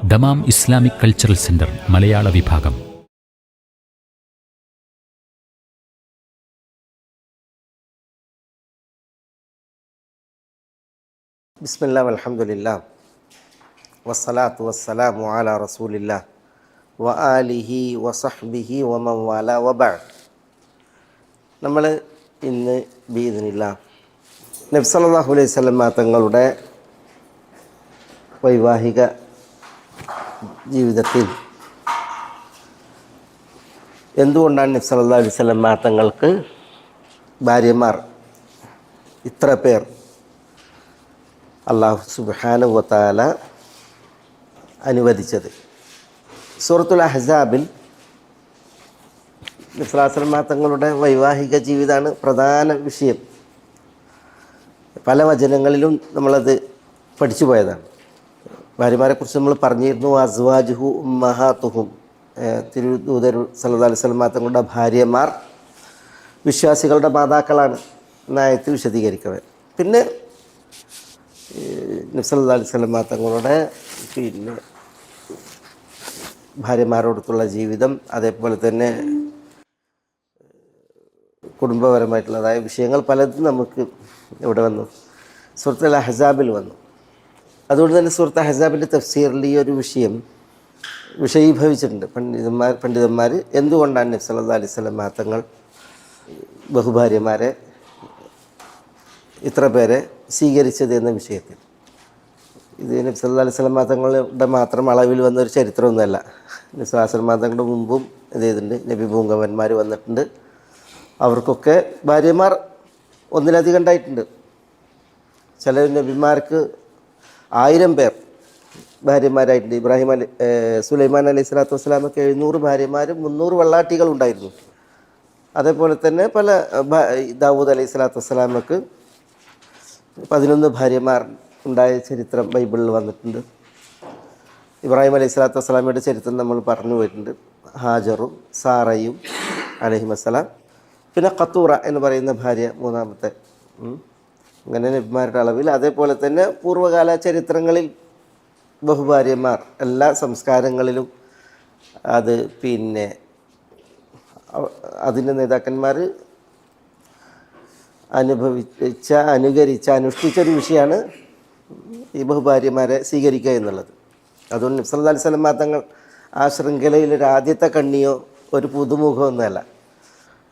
Dammam Islamic cultural centre മലയാള വിഭാഗം. ബിസ്മില്ലാ വൽഹംദുലില്ലാ വസ്സലാത്തു വസ്സലാമു അലാ റസൂലില്ലാ വ ആലിഹി വസഹ്ബിഹി വമൻ വാലാ വബഅദ്. നമ്മൾ ഇന്ന് ബിഇദ്നില്ലാ നബി സല്ലല്ലാഹു അലൈഹി വസല്ലം തങ്ങളുടെ വൈവാഹിക ജീവിതത്തിൽ എന്തുകൊണ്ടാണ് നബി സല്ലല്ലാഹു അലൈഹി വസല്ലം തങ്ങൾക്ക് ഭാര്യമാർ ഇത്ര പേർ അല്ലാഹു സുബ്ഹാനഹു വ തആല അനുവദിച്ചത്? സൂറത്തുൽ അഹ്സാബിൽ നബി സല്ലല്ലാഹു അലൈഹി വസല്ലം തങ്ങളുടെ വൈവാഹിക ജീവിതമാണ് പ്രധാന വിഷയം. പല വചനങ്ങളിലും നമ്മളത് പഠിച്ചു പോയതാണ്. ഭാര്യമാരെക്കുറിച്ച് നമ്മൾ പറഞ്ഞിരുന്നു. അസ്വാജുഹു ഉമ്മഹാത്തുഹും, തിരുദൂതർ സല്ലല്ലാഹു അലൈഹി വസല്ലം തങ്ങളുടെ ഭാര്യമാർ വിശ്വാസികളുടെ മാതാക്കളാണ് എന്നായത്ത് വിശദീകരിക്കവേ. പിന്നെ നബി സല്ലല്ലാഹു അലൈഹി വസല്ലം തങ്ങളുടെ ഭാര്യമാരോടൊത്തുള്ള ജീവിതം, അതേപോലെ തന്നെ കുടുംബപരമായിട്ടുള്ളതായ വിഷയങ്ങൾ പലതും നമുക്ക് ഇവിടെ വന്നു, സൂറത്തുൽ അഹ്സാബിൽ വന്നു. അതുകൊണ്ട് തന്നെ സൂറത്ത് അഹ്സാബിൻ്റെ തഫ്സീറിൽ ഈ ഒരു വിഷയം വിഷയീഭവിച്ചിട്ടുണ്ട്. പണ്ഡിതന്മാർ എന്തുകൊണ്ടാണ് നബി സല്ലല്ലാഹു അലൈഹി വസല്ലം തങ്ങൾ ബഹുഭാര്യമാരെ ഇത്ര പേരെ സ്വീകരിച്ചത് എന്ന വിഷയത്തിൽ. ഇത് നബി സല്ലല്ലാഹു അലൈഹി വസല്ലം തങ്ങളുടെ മാത്രം അളവിൽ വന്നൊരു ചരിത്രമൊന്നുമല്ല. നബി സല്ലല്ലാഹു അലൈഹി വസല്ലം തങ്ങളുടെ മുമ്പും ഇത് ചെയ്തിട്ടുണ്ട്. നബി പൂങ്കവന്മാർ വന്നിട്ടുണ്ട്. അവർക്കൊക്കെ ഭാര്യമാർ ഒന്നിലധികം ഉണ്ടായിട്ടുണ്ട്. ചില നബിമാർക്ക് 1000 പേർ ഭാര്യമാരായിട്ടുണ്ട്. സുലൈമാൻ അലൈഹി സ്വലാത്തു വസ്സലാമൊക്കെ 700 ഭാര്യമാരും 300 വെള്ളാട്ടികൾ ഉണ്ടായിരുന്നു. അതേപോലെ തന്നെ പല ദാവൂദ് അലൈഹി സ്വലാത്തു വസ്സലാമക്ക് 11 ഭാര്യമാർ ഉണ്ടായ ചരിത്രം ബൈബിളിൽ വന്നിട്ടുണ്ട്. ഇബ്രാഹിം അലൈഹി സ്വലാത്തു വസ്സലാമയുടെ ചരിത്രം നമ്മൾ പറഞ്ഞു പോയിട്ടുണ്ട്. ഹാജറും സാറയും അലൈഹിമസ്സലാം, പിന്നെ ഖത്തൂറ എന്ന് പറയുന്ന ഭാര്യ മൂന്നാമത്തെ. അങ്ങനെ നബിമാരുടെ അളവിൽ. അതേപോലെ തന്നെ പൂർവ്വകാല ചരിത്രങ്ങളിൽ ബഹുഭാര്യമാർ എല്ലാ സംസ്കാരങ്ങളിലും അത് അതിൻ്റെ നേതാക്കന്മാർ അനുഷ്ഠിച്ചൊരു വിഷയമാണ് ഈ ബഹുഭാര്യമാരെ സ്വീകരിക്കുക എന്നുള്ളത്. അതുകൊണ്ട് നബി സല്ലല്ലാഹു അലൈഹി വസല്ലം തങ്ങൾ ആ ശൃംഖലയിലൊരു ആദ്യത്തെ കണ്ണിയോ ഒരു പുതുമുഖമോ ഒന്നുമല്ല.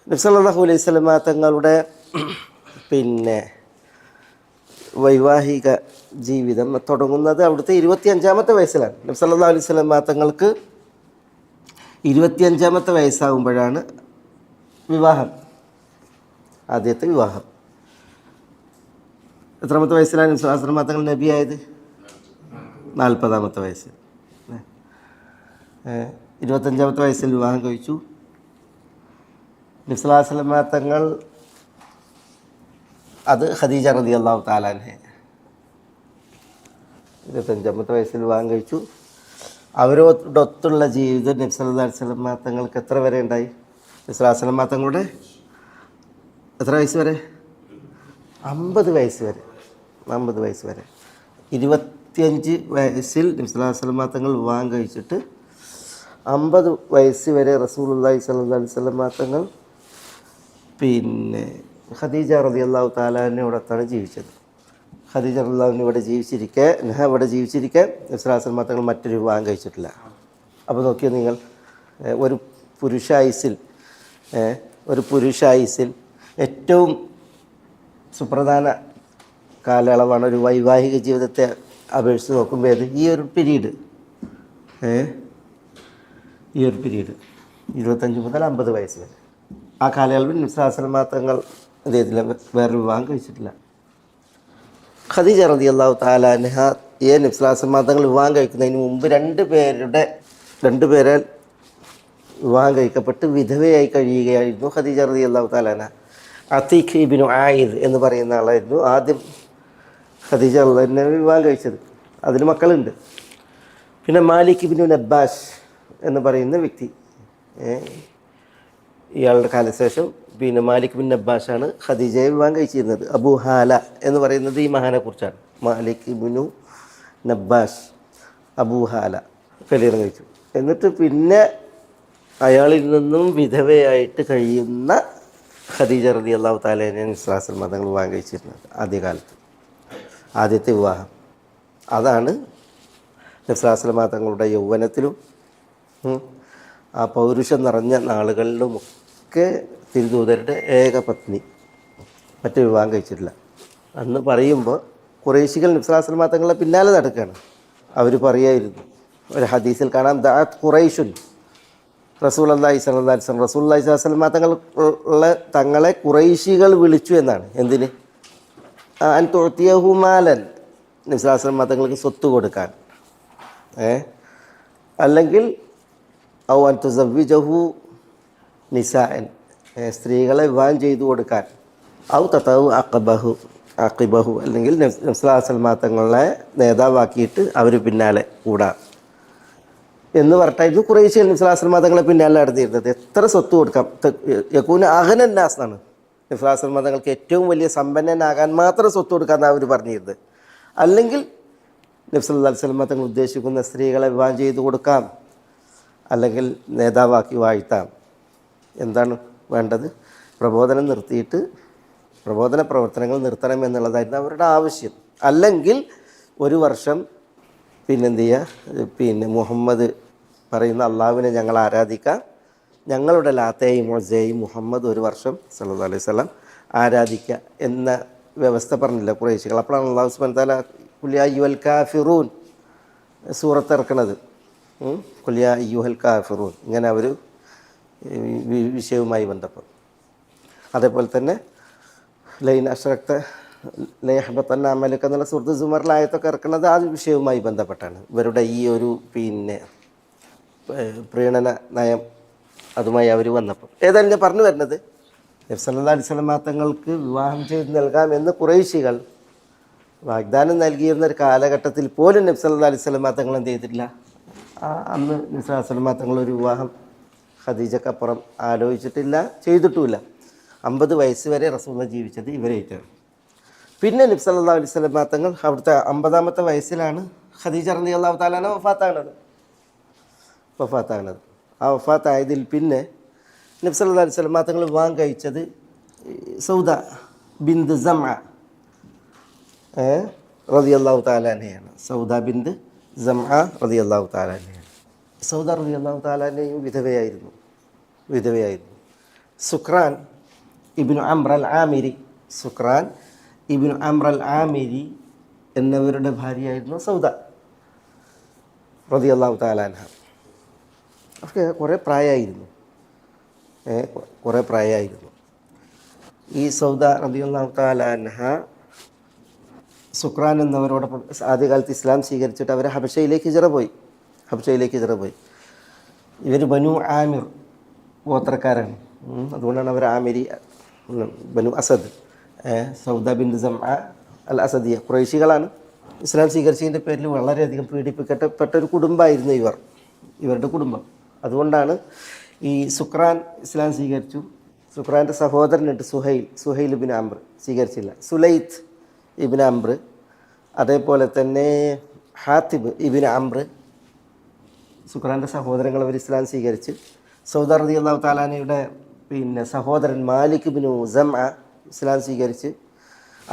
നബി സല്ലല്ലാഹു അലൈഹി വസല്ലം തങ്ങളുടെ വൈവാഹിക ജീവിതം തുടങ്ങുന്നത് അവിടുത്തെ 25-ാമത്തെ വയസ്സിലാണ്. നബി സല്ലല്ലാഹു അലൈഹി വസല്ലം തങ്ങൾക്ക് 25-ാമത്തെ വയസ്സാകുമ്പോഴാണ് വിവാഹം, ആദ്യത്തെ വിവാഹം. എത്രാമത്തെ വയസ്സിലാണ് നബി സല്ലല്ലാഹു അലൈഹി വസല്ലം തങ്ങൾ നബിയായത്? 40-ാമത്തെ വയസ്സിൽ. 25-ാമത്തെ വയസ്സിൽ വിവാഹം കഴിച്ചു. നബി സല്ലല്ലാഹു അലൈഹി വസല്ലം തങ്ങൾ അത് ഖദീജ റളിയല്ലാഹു തആല അൻഹ 25-ാമത്തെ വയസ്സിൽ വിവാഹം കഴിച്ചു. അവരോടൊത്തുള്ള ജീവിതം നബി സല്ലല്ലാഹു അലൈഹി വസല്ലം തങ്ങൾക്ക് എത്ര വരെ ഉണ്ടായി? നബി സല്ലല്ലാഹു അലൈഹി വസല്ലം തങ്ങളുടെ എത്ര വയസ്സ് വരെ? 50 വയസ്സ് വരെ. 50 വയസ്സ് വരെ. 25 വയസ്സിൽ നബി സല്ലല്ലാഹു അലൈഹി വസല്ലം തങ്ങൾ വിവാഹം കഴിച്ചിട്ട് 50 വയസ്സ് വരെ റസൂലുള്ളാഹി സ്വല്ലല്ലാഹു അലൈഹി വസല്ലം തങ്ങൾ ഖദീജ റളിയല്ലാഹു തആല അൻഹയോടൊത്താണ് ജീവിച്ചത്. ഖദീജ റളിയല്ലാഹു അൻഹ ഇവിടെ ജീവിച്ചിരിക്കെ നബി സല്ലല്ലാഹു അലൈഹി വസല്ലം തങ്ങൾ മറ്റൊരു വിവാഹം കഴിച്ചിട്ടില്ല. അപ്പോൾ നോക്കിയാൽ നിങ്ങൾ, ഒരു പുരുഷായുസിൽ ഏറ്റവും സുപ്രധാന കാലയളവാണ് ഒരു വൈവാഹിക ജീവിതത്തെ അപേക്ഷിച്ച് നോക്കുമ്പോൾ ഈ ഒരു പീരീഡ് 25 മുതൽ 50 വയസ്സ് വരെ, ആ കാലയളവിൽ നബി സല്ലല്ലാഹു അലൈഹി വസല്ലം തങ്ങൾ അദ്ദേഹത്തിൽ വേറൊരു വിവാഹം കഴിച്ചിട്ടില്ല. ഖദീജ റളിയല്ലാഹു തആല അൻഹ നബി സല്ലല്ലാഹു അലൈഹി വസല്ലം തങ്ങൾ വിവാഹം കഴിക്കുന്നതിന് മുമ്പ് രണ്ടുപേരാൽ വിവാഹം കഴിക്കപ്പെട്ട് വിധവയായി കഴിയുകയായിരുന്നു ഖദീജ റളിയല്ലാഹു തആല അൻഹ. അതീഖ് ഇബ്നു ആയിദ് എന്ന് പറയുന്ന ആളായിരുന്നു ആദ്യം ഖദീജ റളിയല്ലാഹു അൻഹ വിവാഹം കഴിച്ചത്. അതിന് മക്കളുണ്ട്. പിന്നെ മാലിക് ഇബ്നു നബ്ബാസ് എന്ന് പറയുന്ന വ്യക്തി, ഇയാളുടെ കാലശേഷം മാലിക് ബിൻ നബ്ബാസാണ് ഖദീജയെ വിവാഹം കഴിച്ചിരുന്നത്. അബൂ ഹാല എന്ന് പറയുന്നത് ഈ മഹാനെ കുറിച്ചാണ്. മാലിക് ഇബ്നു നബ്ബാസ്, അബൂ ഹാല കല്യാണം കഴിച്ചു. എന്നിട്ട് പിന്നെ അയാളിൽ നിന്നും വിധവയായിട്ട് കഴിയുന്ന ഖദീജ റളിയല്ലാഹു തആലയെ ഇസ്ലാം മതങ്ങൾ വിവാഹം കഴിച്ചിരുന്നത് ആദ്യകാലത്ത്. ആദ്യത്തെ വിവാഹം അതാണ് ഇസ്ലാം മതങ്ങളുടെ യൗവനത്തിലും ആ പൗരുഷം നിറഞ്ഞ നാളുകളിലുമൊക്കെ തിരുദൂതരുടെ ഏക പത്നി, മറ്റു വിവാഹം കഴിച്ചിട്ടില്ല. അന്ന് പറയുമ്പോൾ ഖുറൈശികൾ ഇസ്ലാം മതങ്ങളുടെ പിന്നാലെ നടക്കുകയാണ്. അവർ പറയായിരുന്നു, ഒരു ഹദീസിൽ കാണാം, ദഅത് ഖുറൈശുൻ റസൂലുള്ളാഹി സ്വല്ലല്ലാഹി അലൈഹി വസല്ലം, റസൂലുള്ളാഹി സ്വല്ലല്ലാഹി അലൈഹി വസല്ലം തങ്ങളെ ഖുറൈശികൾ വിളിച്ചു എന്നാണ്. എന്തിന്? അൻ തുഅതിയഹു മാലൻ, നബി സ്വല്ലല്ലാഹി അലൈഹി വസല്ലം തങ്ങൾക്ക് സ്വത്ത് കൊടുക്കാൻ, അല്ലെങ്കിൽ ഔ അൻ തുസവ്വിജഹു നിസാഅൻ, സ്ത്രീകളെ വിവാഹം ചെയ്തു കൊടുക്കാൻ, ഔ തതഉ അഖിബഹു, അല്ലെങ്കിൽ നബി സ്വല്ലല്ലാഹി അലൈഹി വസല്ലം തങ്ങളെ നേതാവാക്കിയിട്ട് അവർ പിന്നാലെ കൂടാം എന്ന് പറഞ്ഞിട്ടായിരുന്നു ഖുറൈശി നബി സ്വല്ലല്ലാഹി അലൈഹി വസല്ലം തങ്ങളെ പിന്നാലെ നടന്നിരുന്നത്. എത്ര സ്വത്ത് കൊടുക്കാം, യകൂന അഗ്നന്നാസ് എന്നാണ് നബി സ്വല്ലല്ലാഹി അലൈഹി വസല്ലം തങ്ങൾക്ക് ഏറ്റവും വലിയ സമ്പന്നനാകാൻ മാത്രം സ്വത്ത് കൊടുക്കാമെന്നാണ് അവർ പറഞ്ഞിരുന്നത്. അല്ലെങ്കിൽ നബി സല്ലല്ലാഹു അലൈഹി വസല്ലം തങ്ങൾ ഉദ്ദേശിക്കുന്ന സ്ത്രീകളെ വിവാഹം ചെയ്തു കൊടുക്കാം, അല്ലെങ്കിൽ നേതാവാക്കി വാഴ്ത്താം. എന്താണ് വേണ്ടത്? പ്രബോധനം നിർത്തിയിട്ട് പ്രബോധന പ്രവർത്തനങ്ങൾ നിർത്തണം എന്നുള്ളതായിരുന്നു അവരുടെ ആവശ്യം. അല്ലെങ്കിൽ ഒരു വർഷം പിന്നെന്ത് ചെയ്യുക, മുഹമ്മദ് പറയുന്ന അള്ളാഹുവിനെ ഞങ്ങൾ ആരാധിക്കാം, ഞങ്ങളുടെ ലാത്തയും മൊസയും മുഹമ്മദ് ഒരു വർഷം സല്ലല്ലാഹു അലൈഹി വസല്ലം ആരാധിക്കുക എന്ന വ്യവസ്ഥ പറഞ്ഞില്ല ഖുറൈശികൾ. അപ്പോഴാണ് അല്ലാഹു സുബ്ഹാനഹു വ തആല ഖുൽ യാ അയ്യുഹൽ കാഫിറൂൻ സൂറത്ത് ഇറക്കുന്നത്. ഖുൽ യാ അയ്യുഹൽ കാഫിറൂൻ, ഇങ്ങനെ അവർ വിഷയവുമായി ബന്ധപ്പെട്ടു. അതേപോലെ തന്നെ ലൈൻ അശ്റക്ത ലയഹ്ബത്തന്ന അമലുക എന്നുള്ള സൂറത്ത് സുമറിലായത്തൊക്കെ ഇറക്കുന്നത് ആ വിഷയവുമായി ബന്ധപ്പെട്ടാണ്. ഇവരുടെ ഈ ഒരു പ്രീണന നയം അതുമായി അവർ വന്നപ്പോൾ ഏതായാലും ഞാൻ പറഞ്ഞു വരുന്നത്, നബി സല്ലല്ലാഹു അലൈഹി വസല്ലം തങ്ങൾക്ക് വിവാഹം ചെയ്ത് നൽകാമെന്ന് ഖുറൈശികൾ വാഗ്ദാനം നൽകിയിരുന്ന ഒരു കാലഘട്ടത്തിൽ പോലും നബി സല്ലല്ലാഹു അലൈഹി വസല്ലം തങ്ങൾ എന്ത് ചെയ്തിട്ടില്ല. അന്ന് നബി സല്ലല്ലാഹു അലൈഹി വസല്ലം തങ്ങളൊരു വിവാഹം ഖദീജക്കപ്പുറം ആലോചിച്ചിട്ടില്ല, ചെയ്തിട്ടുമില്ല. 50 വയസ്സ് വരെ റസൂലുള്ളാഹി ജീവിച്ചത് ഇവരേറ്റാണ്. പിന്നെ നബി സല്ലല്ലാഹു അലൈഹി വസല്ലം തങ്ങൾ അവിടുത്തെ 50-ാമത്തെ വയസ്സിലാണ് ഖദീജ റളിയല്ലാഹു തആല അൻഹ വഫാത്താകുന്നത്. ആ വഫാത്തായതിൽ പിന്നെ നബി സല്ലല്ലാഹു അലൈഹി വസല്ലം തങ്ങൾ വിവാഹം കഴിച്ചത് സൗദ ബിന്ത് സമ്അ റളിയല്ലാഹു തആല അൻഹയാണ്. സൗദ ബിന്ത് സമ്അ റളിയല്ലാഹു തആല അൻഹയാണ്. സൗദ റളിയല്ലാഹു തആല അൻഹയും വിധവയായിരുന്നു. സുക്രാൻ ഇബ്നു അംർ അൽ ആമിരി, സുക്രാൻ ഇബ്നു അംർ അൽ ആമിരി എന്നവരുടെ ഭാര്യയായിരുന്നു സൗദ റളിയല്ലാഹു തആല അൻഹ. അവർക്ക് കുറേ പ്രായമായിരുന്നു. ഈ സൗദ റളിയല്ലാഹു തആല അൻഹ സുക്രാൻ എന്നവരോടൊപ്പം ആദ്യകാലത്ത് ഇസ്ലാം സ്വീകരിച്ചിട്ട് അവർ ഹബശയിലേക്ക് ഹിജറ പോയി. ഇവർ ബനു ആമിർ ഗോത്രക്കാരാണ്. അതുകൊണ്ടാണ് അവർ ആമിരി, ബനു അസദ്, സൗദ ബിന്ത് സമ്അ അൽ അസദിയ ഖുറൈശികളാണ്. ഇസ്ലാം സ്വീകരിച്ചതിൻ്റെ പേരിൽ വളരെയധികം പീഡിപ്പിക്കപ്പെട്ട ഒരു കുടുംബമായിരുന്നു ഇവരുടെ കുടുംബം. അതുകൊണ്ടാണ് ഈ സുക്രാൻ ഇസ്ലാം സ്വീകരിച്ചു. സുക്രാൻ്റെ സഹോദരനുണ്ട് സുഹൈൽ ഇബ്നു അംർ സ്വീകരിച്ചില്ല. സുലൈത്ത് ഇബ്നു അംർ, അതേപോലെ തന്നെ ഹാത്തിബ് ഇബ്നു അംർ, സുക്രാൻ്റെ സഹോദരങ്ങൾ അവർ ഇസ്ലാം സ്വീകരിച്ച്. സൗദ റളിയല്ലാഹു തആല അൻഹയുടെ സഹോദരൻ മാലിക് ഇബ്നു സമ്അ ഇസ്ലാം സ്വീകരിച്ച്.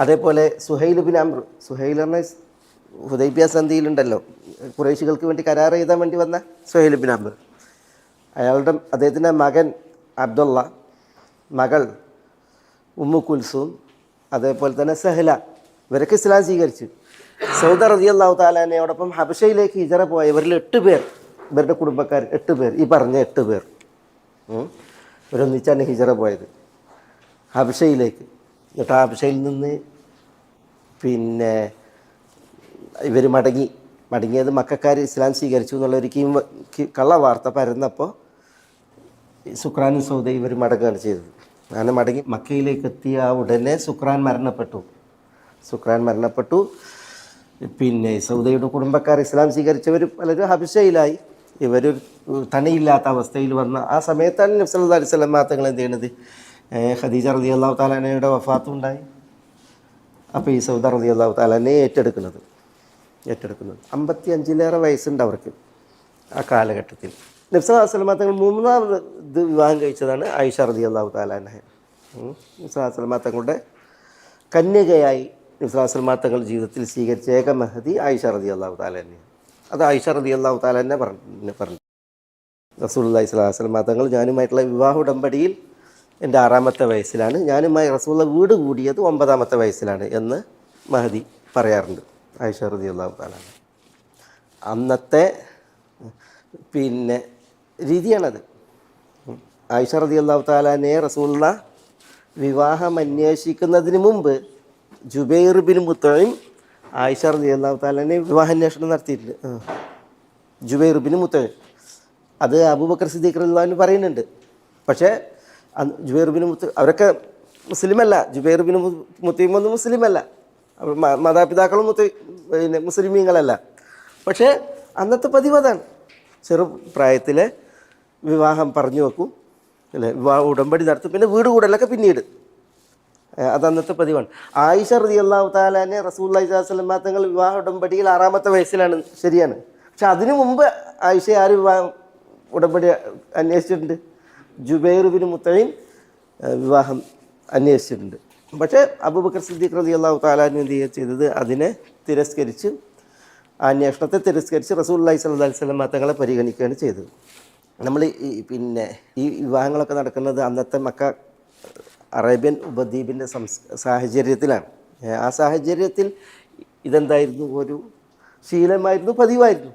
അതേപോലെ സുഹൈൽ ഇബ്നു അംർ, സുഹൈൽ എന്ന ഹുദൈബിയ സന്ധിയിലുണ്ടല്ലോ ഖുറൈശികൾക്ക് വേണ്ടി കരാർ എഴുതാൻ വേണ്ടി വന്ന സുഹൈൽ ഇബ്നു അംർ, അദ്ദേഹത്തിൻ്റെ മകൻ അബ്ദുള്ള, മകൾ ഉമ്മു കുൽസൂം, അതേപോലെ തന്നെ സഹല, ഇവരൊക്കെ ഇസ്ലാം സ്വീകരിച്ചു. സൗദ റളിയല്ലാഹു തആല അൻഹയോടൊപ്പം ഹബശയിലേക്ക് ഹിജറ പോയവരിൽ 8 പേർ, ഇവരുടെ കുടുംബക്കാർ 8 പേർ, ഈ പറഞ്ഞ 8 പേർ ഇവരൊന്നിച്ചാണ് ഹിജറ പോയത് ഹബശയിലേക്ക്. എന്നിട്ട് ഹബശയിൽ നിന്ന് ഇവർ മടങ്ങിയത് മക്കക്കാർ ഇസ്ലാം സ്വീകരിച്ചു എന്നുള്ളൊരു കള്ള വാർത്ത പരന്നപ്പോൾ സുക്രാനും സൗദ ഇവർ മടങ്ങുകയാണ് ചെയ്തത്. അങ്ങനെ മടങ്ങി മക്കയിലേക്ക് എത്തിയ ഉടനെ സുക്രാൻ മരണപ്പെട്ടു. സൗദയുടെ കുടുംബക്കാർ ഇസ്ലാം സ്വീകരിച്ചവർ പലരും ഹബശയിലായി. ഇവർ തനിയില്ലാത്ത അവസ്ഥയിൽ വന്ന ആ സമയത്താണ് നബി സല്ലല്ലാഹു അലൈഹി വസല്ലം തങ്ങൾ എന്ത് ചെയ്യണത്, ഖദീജ റളിയല്ലാഹു തആല അൻഹയുടെ വഫാത്തും ഉണ്ടായി. അപ്പോൾ ഈ സൗദ റളിയല്ലാഹു തആല അൻഹയെ ഏറ്റെടുക്കുന്നത് 55-ലേറെ വയസ്സുണ്ട് അവർക്ക്. ആ കാലഘട്ടത്തിൽ. നബി സല്ലല്ലാഹു അലൈഹി വസല്ലം തങ്ങൾ മൂന്നാമത് ഇത് വിവാഹം കഴിച്ചതാണ് ആയിഷ റളിയല്ലാഹു തആല അൻഹ. നബി സല്ലല്ലാഹു അലൈഹി വസല്ലം തങ്ങളുടെ കന്യകയായി നബി സല്ലല്ലാഹു അലൈഹി വസല്ലം തങ്ങൾ ജീവിതത്തിൽ സ്വീകരിച്ച ഏക മഹദി ആയിഷ റളിയല്ലാഹു തആല അൻഹ. അത് ആയിഷ റളിയല്ലാഹു തആല അൻഹ പറഞ്ഞു റസൂലുള്ളാഹി സ്വല്ലല്ലാഹു അലൈഹി വസല്ലം തങ്ങൾ ഞാനുമായിട്ടുള്ള വിവാഹ ഉടമ്പടിയിൽ എൻ്റെ 6ാമത്തെ വയസ്സിലാണ്, ഞാനുമായി റസൂലുള്ള വീട് കൂടിയത് 9ാമത്തെ വയസ്സിലാണ് എന്ന് മഹദി പറയാറുണ്ട്, ആയിഷ റളിയല്ലാഹു തആല. അന്നത്തെ പിന്നെ രീതിയാണത്. ആയിഷ റളിയല്ലാഹു തആലയെ റസൂലുള്ള വിവാഹം അന്വേഷിക്കുന്നതിന് മുമ്പ് ജുബൈർ ബിൻ മുത്തഇം ആയിഷ റളിയല്ലാഹു തആലയെ വിവാഹാന്വേഷണം നടത്തിയിട്ടുണ്ട്. ജുബൈർ ബിൻ മുത്തഇം അത് അബൂബക്കർ സിദ്ദീഖ് റളിയല്ലാഹു അൻഹു പറയുന്നുണ്ട്. പക്ഷേ ജുബൈർ ബിൻ അവരൊക്കെ മുസ്ലിമല്ല. ജുബൈർ ബിൻ മുത്തഇം ഒന്നും മുസ്ലിമല്ല, മാതാപിതാക്കളും പിന്നെ മുസ്ലിമീങ്ങളല്ല. പക്ഷേ അന്നത്തെ പതിവ് അതാണ്, ചെറുപ്രായത്തിലെ വിവാഹം പറഞ്ഞു വെക്കും അല്ലേ, വിവാഹ ഉടമ്പടി നടത്തും, പിന്നെ വീട് കൂടലൊക്കെ പിന്നീട്. അത് അന്നത്തെ പതിവാണ്. ആയിഷ റളിയല്ലാഹു തആലയെ റസൂലുള്ളാഹി സ്വല്ലല്ലാഹു അലൈഹി വസല്ലം തങ്ങൾ വിവാഹ ഉടമ്പടിയിൽ 6ാമത്തെ വയസ്സിലാണ്, ശരിയാണ്. പക്ഷെ അതിനു മുമ്പ് ആയിഷ ആര് വിവാഹം ഉടമ്പടി അന്വേഷിച്ചിട്ടുണ്ട്? ജുബൈർ ബിൻ മുത്തഇം വിവാഹം അന്വേഷിച്ചിട്ടുണ്ട്. പക്ഷേ അബൂബക്കർ സിദ്ദീഖ് റളിയല്ലാഹു തആല എന്ത് ചെയ്തത്, അതിനെ തിരസ്കരിച്ച്, അന്വേഷണത്തെ തിരസ്കരിച്ച് റസൂലുള്ളാഹി സ്വല്ലല്ലാഹു അലൈഹി വസല്ലം തങ്ങളെ പരിഗണിക്കുകയാണ് ചെയ്തത്. നമ്മൾ പിന്നെ ഈ വിവാഹങ്ങളൊക്കെ നടക്കുന്നത് അന്നത്തെ മക്ക അറേബ്യൻ ഉപദ്വീപിൻ്റെ സാഹചര്യത്തിലാണ്. ആ സാഹചര്യത്തിൽ ഇതെന്തായിരുന്നു, ഒരു ശീലമായിരുന്നു, പതിവായിരുന്നു.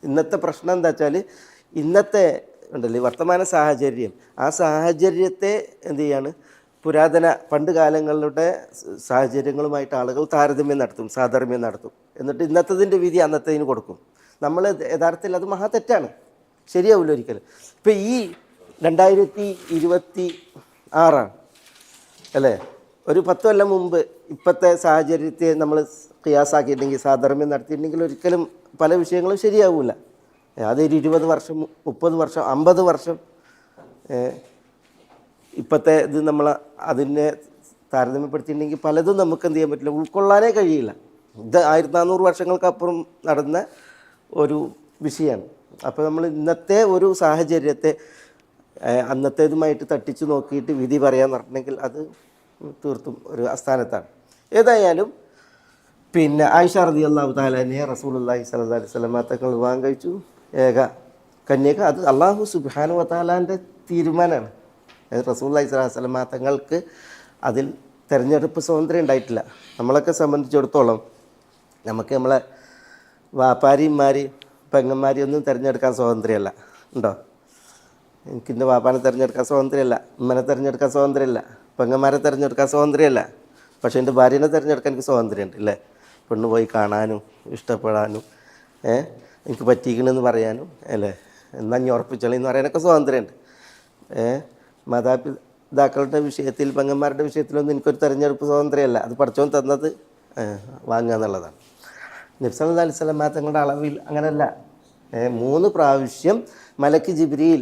ഇന്നത്തെ പ്രശ്നം എന്താ വെച്ചാൽ, ഇന്നത്തെ ഉണ്ടല്ലോ വർത്തമാന സാഹചര്യം, ആ സാഹചര്യത്തെ എന്ത് ചെയ്യാണ്, പുരാതന പണ്ട് കാലങ്ങളുടെ സാഹചര്യങ്ങളുമായിട്ട് ആളുകൾ താരതമ്യം നടത്തും, സാധർമ്യം നടത്തും. എന്നിട്ട് ഇന്നത്തതിൻ്റെ വിധി അന്നത്തേതിന് കൊടുക്കും. നമ്മൾ യഥാർത്ഥത്തിൽ അത് മഹാ തെറ്റാണ്, ശരിയാവില്ല ഒരിക്കലും. ഇപ്പം ഈ 2026 അല്ലേ, ഒരു 10 കൊല്ലം മുമ്പ് ഇപ്പോഴത്തെ സാഹചര്യത്തെ നമ്മൾ ഖിയാസാക്കിയിട്ടുണ്ടെങ്കിൽ, സാധർമ്യം നടത്തിയിട്ടുണ്ടെങ്കിൽ ഒരിക്കലും പല വിഷയങ്ങളും ശരിയാവില്ല. അതൊരു 20 വർഷം, 30 വർഷം, 50 വർഷം ഇപ്പോഴത്തെ ഇത് നമ്മൾ അതിനെ താരതമ്യപ്പെടുത്തിയിട്ടുണ്ടെങ്കിൽ പലതും നമുക്ക് എന്ത് ചെയ്യാൻ പറ്റില്ല, ഉൾക്കൊള്ളാനേ കഴിയില്ല. ഇത് 1400 വർഷങ്ങൾക്കപ്പുറം നടന്ന ഒരു വിഷയമാണ്. അപ്പോൾ നമ്മൾ ഇന്നത്തെ ഒരു സാഹചര്യത്തെ അന്നത്തേതുമായിട്ട് തട്ടിച്ചു നോക്കിയിട്ട് വിധി പറയാൻ പറഞ്ഞെങ്കിൽ അത് തീർത്തും ഒരു അസ്ഥാനത്താണ്. ഏതായാലും പിന്നെ ആയിഷ റളിയല്ലാഹു തആല അൻഹയെ റസൂലുള്ളാഹി സ്വല്ലല്ലാഹു അലൈഹി വസല്ലം തങ്ങൾ വിവാഹം കഴിച്ചു, ഏക കന്യക. അത് അല്ലാഹു സുബ്ഹാനഹു വ തആലാൻ്റെ തീരുമാനമാണ്. റസൂലുള്ളാഹി സ്വല്ലല്ലാഹു അലൈഹി വസല്ലം തങ്ങൾക്ക് അതിൽ തിരഞ്ഞെടുപ്പ് സ്വാതന്ത്ര്യം ഉണ്ടായിട്ടില്ല. നമ്മളൊക്കെ സംബന്ധിച്ചിടത്തോളം നമുക്ക് നമ്മളെ വാപ്പാരിമാരെയും പെങ്ങന്മാരെയും ഒന്നും തിരഞ്ഞെടുക്കാൻ സ്വാതന്ത്ര്യമല്ല. ഉണ്ടോ? എനിക്കെൻ്റെ വാപ്പാനെ തിരഞ്ഞെടുക്കാൻ സ്വാതന്ത്ര്യമല്ല, ഉമ്മനെ തിരഞ്ഞെടുക്കാൻ സ്വാതന്ത്ര്യമല്ല, പെങ്ങന്മാരെ തിരഞ്ഞെടുക്കാൻ സ്വാതന്ത്ര്യമല്ല. പക്ഷേ എൻ്റെ ഭാര്യനെ തിരഞ്ഞെടുക്കാൻ എനിക്ക് സ്വാതന്ത്ര്യമുണ്ട് അല്ലേ. പെണ്ണ് പോയി കാണാനും ഇഷ്ടപ്പെടാനും എനിക്ക് പറ്റിക്കണമെന്ന് പറയാനും അല്ലേ, എന്നാൽ ഞാൻ ഉറപ്പിച്ചോളെന്ന് പറയാനൊക്കെ സ്വാതന്ത്ര്യമുണ്ട്. മാതാപിതാക്കളുടെ വിഷയത്തിൽ, പെങ്ങന്മാരുടെ വിഷയത്തിലൊന്നും എനിക്കൊരു തിരഞ്ഞെടുപ്പ് സ്വാതന്ത്ര്യമല്ല. അത് പഠിച്ചവൻ തന്നത് വാങ്ങുക എന്നുള്ളതാണ്. നബി സല്ലല്ലാഹു അലൈഹി വസല്ലം തങ്ങളുടെ അളവിൽ അങ്ങനെയല്ല. 3 പ്രാവശ്യം മലക്ക് ജിബ്രീൽ